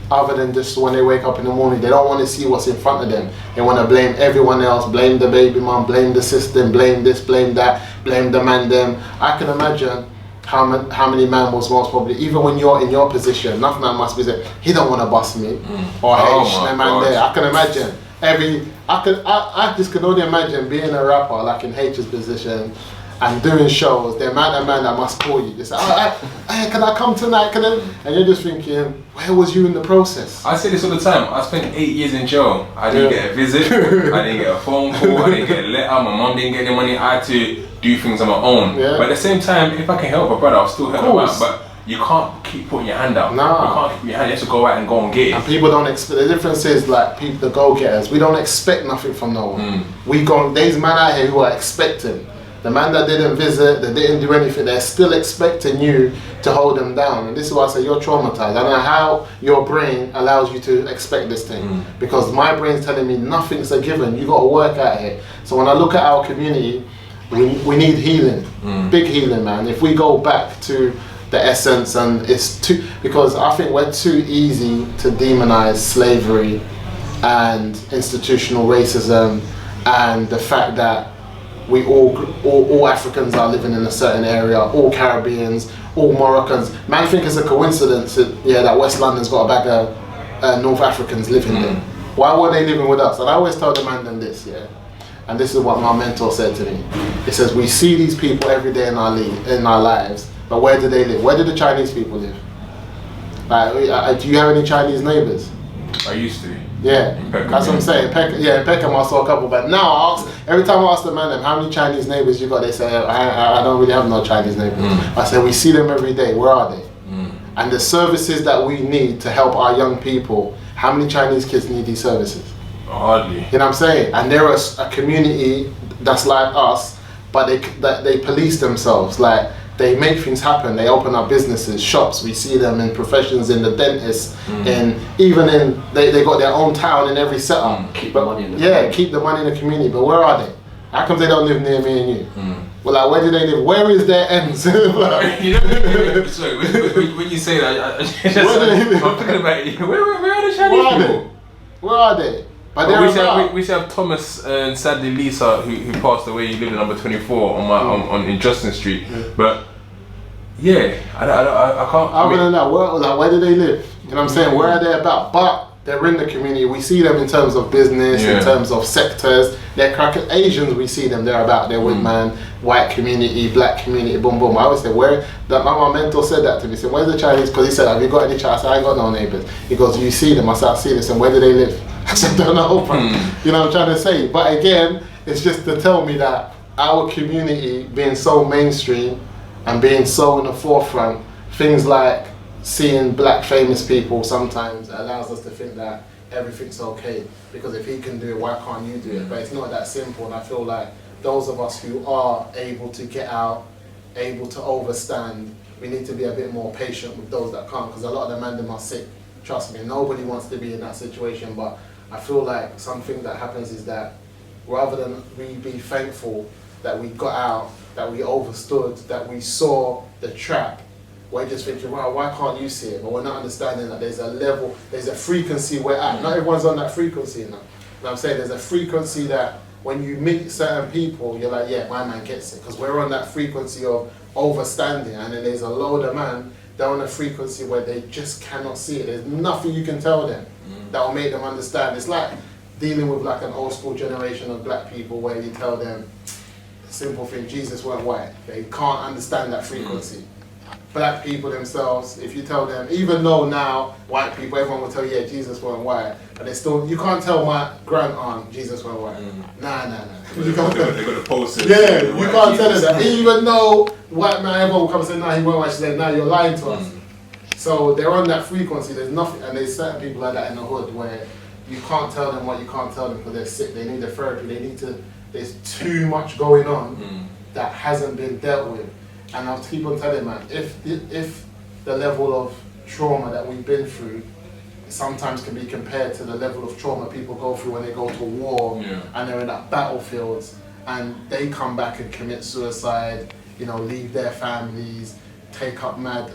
Other than just when they wake up in the morning, they don't want to see what's in front of them. They want to blame everyone else, blame the baby mom, blame the system, blame this, blame that, blame the man them. I can imagine how many man was most probably, even when you're in your position, enough man must be saying, he don't want to bust me, or hey, man there. I can imagine I just can only imagine being a rapper like in H's position and doing shows. The amount of man that must call you, they say, hey, can I come tonight? And you're just thinking, where was you in the process? I say this all the time. I spent 8 years in jail. I didn't get a visit. I didn't get a phone call. I didn't get a letter. My mom didn't get any money. I had to do things on my own. But at the same time, if I can help a brother, I'll still help him out. But you can't keep putting your hand out. Nah. You can't keep your hand. You have to go out and go and get it. And people don't expect. The difference is like people, the go-getters. We don't expect nothing from no one. We go. There's man out here who are expecting. The man that didn't visit, that didn't do anything, they're still expecting you to hold them down. And this is why I say you're traumatized. I don't know how your brain allows you to expect this thing. Because my brain's telling me nothing's a given. You got to work at it. So when I look at our community, we need healing. Big healing, man. If we go back to the essence, and it's too, because I think we're too easy to demonize slavery and institutional racism and the fact that we all Africans are living in a certain area, all Caribbeans, all Moroccans. Man, think it's a coincidence that West London's got a bag of North Africans living there. Why were they living with us? And I always tell the man this, and this is what my mentor said to me. He says, we see these people every day in our lives, but where do they live? Where do the Chinese people live? Like, do you have any Chinese neighbours? I used to. Yeah, that's what I'm saying. In Peckham I saw a couple, but now every time I ask the man how many Chinese neighbours you got, they say, I don't really have no Chinese neighbours. I say, we see them every day, where are they? And the services that we need to help our young people, how many Chinese kids need these services? Hardly. You know what I'm saying? And they're a community that's like us, but they police themselves. Like, they make things happen. They open up businesses, shops. We see them in professions, in the dentist, and even in they got their own town in every setup. Keep the money in the community. Keep the money in the community. But where are they? How come they don't live near me and you? Well, like, where do they live? Where is their ends? Sorry, when you say that, I'm thinking about it. Where are the Chinese people? Where are they? But we used to have Thomas and sadly Lisa who passed away. He lived in number 24 on in Justin Street. But I can't. Other than that, where do they live? You know what I'm saying? Where are they about? But they're in the community. We see them in terms of business, in terms of sectors. They're cracking. Asians, we see them. They're about. They're with man, white community, black community, boom, boom. I always say, my mentor said that to me. He said, where's the Chinese? Because he said, have you got any Chinese? I said, I ain't got no neighbours. He goes, you see them? I said, I see this. And where do they live? I said, don't know. You know what I'm trying to say? But again, it's just to tell me that our community being so mainstream and being so in the forefront, things like seeing black famous people sometimes allows us to think that everything's okay, because if he can do it, why can't you do it? But it's not that simple, and I feel like those of us who are able to get out, able to overstand, we need to be a bit more patient with those that can't, because a lot of the men are sick. Trust me, nobody wants to be in that situation, but I feel like something that happens is that rather than we be thankful that we got out, that we overstood, that we saw the trap, we're just thinking, wow, why can't you see it? But we're not understanding that there's a level, there's a frequency we're at. Not everyone's on that frequency now. You know what I'm saying? There's a frequency that when you meet certain people, you're like, yeah, my man gets it. Because we're on that frequency of overstanding. And then there's a load of man, they're on a frequency where they just cannot see it. There's nothing you can tell them that will make them understand. It's like dealing with like an old school generation of black people where you tell them, simple thing, Jesus weren't white. They can't understand that frequency. Black people themselves, if you tell them, even though now white people, everyone will tell you, yeah, Jesus weren't white, but they still, you can't tell my grand aunt Jesus weren't white. Nah. They got the posters. Yeah, you can't tell them that. Even though white man, everyone will come and say, nah, he weren't white. She said, nah, you're lying to us. So they're on that frequency. There's nothing, and there's certain people like that in the hood where you can't tell them what you can't tell them because they're sick. They need their therapy. They need to. There's too much going on that hasn't been dealt with. And I'll keep on telling man, if the level of trauma that we've been through sometimes can be compared to the level of trauma people go through when they go to war and they're in that battlefields and they come back and commit suicide, you know, leave their families, take up mad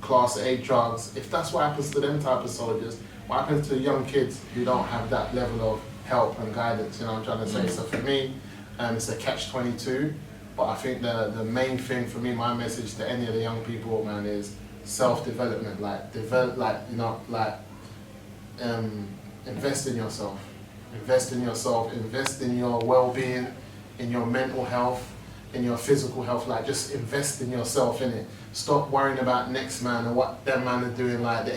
class A drugs. If that's what happens to them type of soldiers, what happens to young kids who don't have that level of help and guidance, you know what I'm trying to say? So for me, it's a catch-22. But I think the main thing for me, my message to any of the young people, man, is self-development. Invest in yourself. Invest in yourself. Invest in your well-being, in your mental health, in your physical health. Like, just invest in yourself, innit? Stop worrying about next man and what them man are doing. Like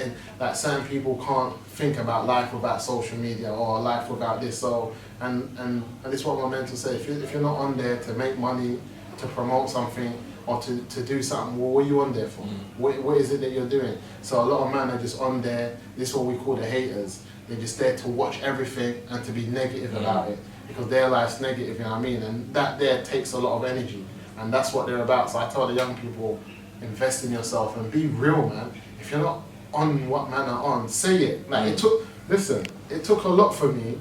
certain people can't think about life without social media or life without this. So, and this is what my mentor said. If you're not on there to make money, to promote something, or to do something, well, what are you on there for? What is it that you're doing? So a lot of men are just on there. This is what we call the haters. They're just there to watch everything and to be negative about it. because their life's negative, you know what I mean? And that there takes a lot of energy, and that's what they're about. So I tell the young people, invest in yourself and be real, man. If you're not on what man are on, say it. Like it took a lot for me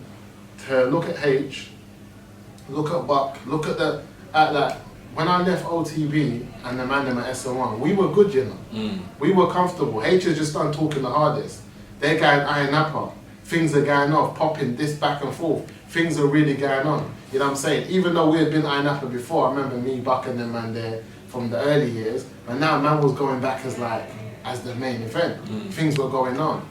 to look at H, look at Buck, look at like when I left OTB and the man in my SO1, we were good, you know. We were comfortable. H has just done talking the hardest. They're going Iron Napa. Things are going off, popping this back and forth. Things are really going on. You know what I'm saying? Even though we had been Iron Napa before, I remember me, Buck and them man there from the early years, but now man was going back as the main event. Things were going on.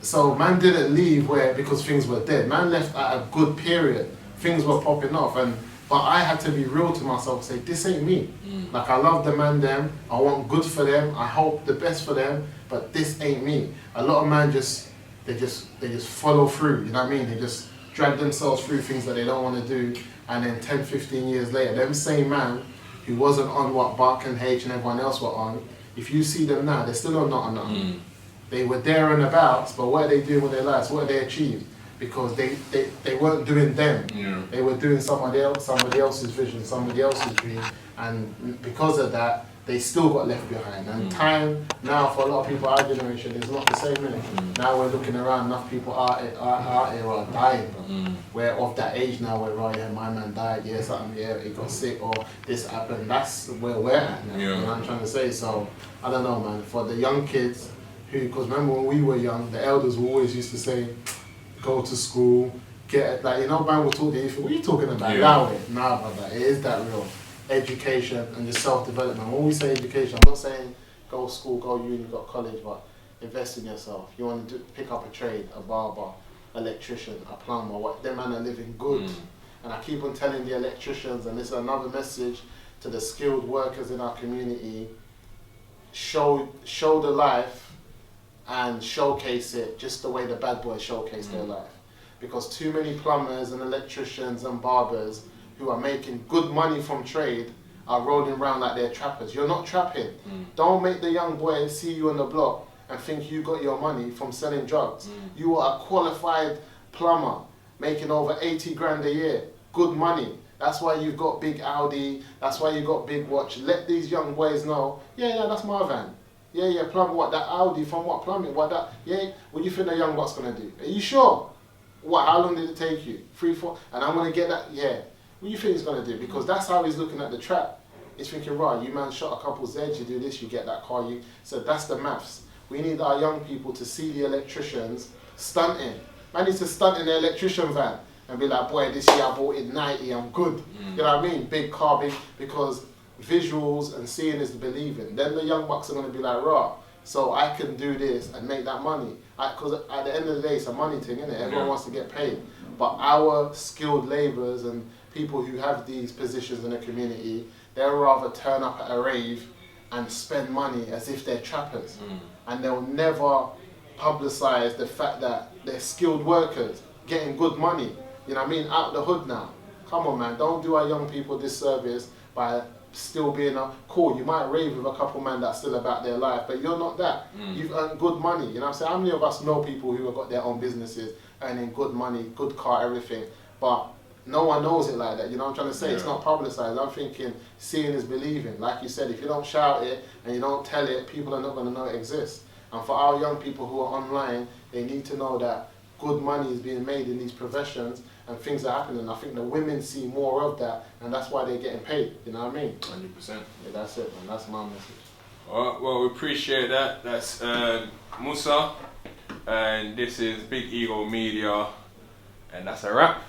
So man didn't leave because things were dead. Man left at a good period. Things were popping off, but I had to be real to myself and say, this ain't me. Like I love the man them, I want good for them, I hope the best for them, but this ain't me. A lot of man they just follow through, you know what I mean? They just drag themselves through things that they don't want to do, and then 10, 15 years later, them same man who wasn't on what Buck and H and everyone else were on, if you see them now, they're still not on nothing. They were there and abouts, but what are they doing with their lives? What have they achieved? Because they weren't doing them. They were doing somebody else's vision, somebody else's dream, and because of that, they still got left behind. And time now for a lot of people our generation is not the same, innit? Now we're looking around, enough people are dying, bro. We're of that age now where, right, yeah, my man died, yeah, something, yeah, he got sick, or this happened. That's where we're at now, you know what I'm trying to say? So, I don't know, man, for the young kids because remember when we were young, the elders always used to say, go to school, get, like, you know, man will talk to you, what are you talking about? Nah, brother, it is that real. Education and your self-development. When we say education, I'm not saying go to school, go uni, go to college, but invest in yourself. You want to pick up a trade, a barber, electrician, a plumber, what them man are living good. And I keep on telling the electricians, and this is another message to the skilled workers in our community, show the life and showcase it just the way the bad boys showcase their life. Because too many plumbers and electricians and barbers who are making good money from trade are rolling around like they're trappers. You're not trapping. Don't make the young boys see you on the block and think you got your money from selling drugs. You are a qualified plumber making over 80 grand a year. Good money. That's why you've got big Audi. That's why you got big watch. Let these young boys know, yeah, that's my van. Yeah, plumber, what, that Audi from what plumbing? What that, yeah, what do you think the young buck's gonna do? Are you sure? What, how long did it take you? 3, 4, and I'm gonna get that, yeah. What do you think he's going to do? Because that's how he's looking at the trap. He's thinking, right, you man shot a couple Zeds, you do this, you get that car. So that's the maths. We need our young people to see the electricians stunting. Man needs to stunt in the electrician van and be like, boy, this year I bought it 90, I'm good. You know what I mean? Big car, because visuals and seeing is believing. Then the young bucks are going to be like, right, so I can do this and make that money. Because at the end of the day, it's a money thing, isn't it? Everyone wants to get paid. But our skilled labourers and people who have these positions in the community, they'll rather turn up at a rave and spend money as if they're trappers. And they'll never publicise the fact that they're skilled workers, getting good money, you know what I mean, out the hood now. Come on, man, don't do our young people disservice by still being cool. You might rave with a couple man that's still about their life, but you're not that. You've earned good money, you know what I'm saying? How many of us know people who have got their own businesses, earning good money, good car, everything, but no one knows it like that, you know what I'm trying to say? It's not publicised. I'm thinking seeing is believing. Like you said, if you don't shout it and you don't tell it, people are not going to know it exists. And for our young people who are online, they need to know that good money is being made in these professions and things are happening. I think the women see more of that, and that's why they're getting paid, you know what I mean? 100%. Yeah, that's it, man. That's my message. Alright, well, we appreciate that. That's Moosa, and this is Big Ego Media, and that's a wrap.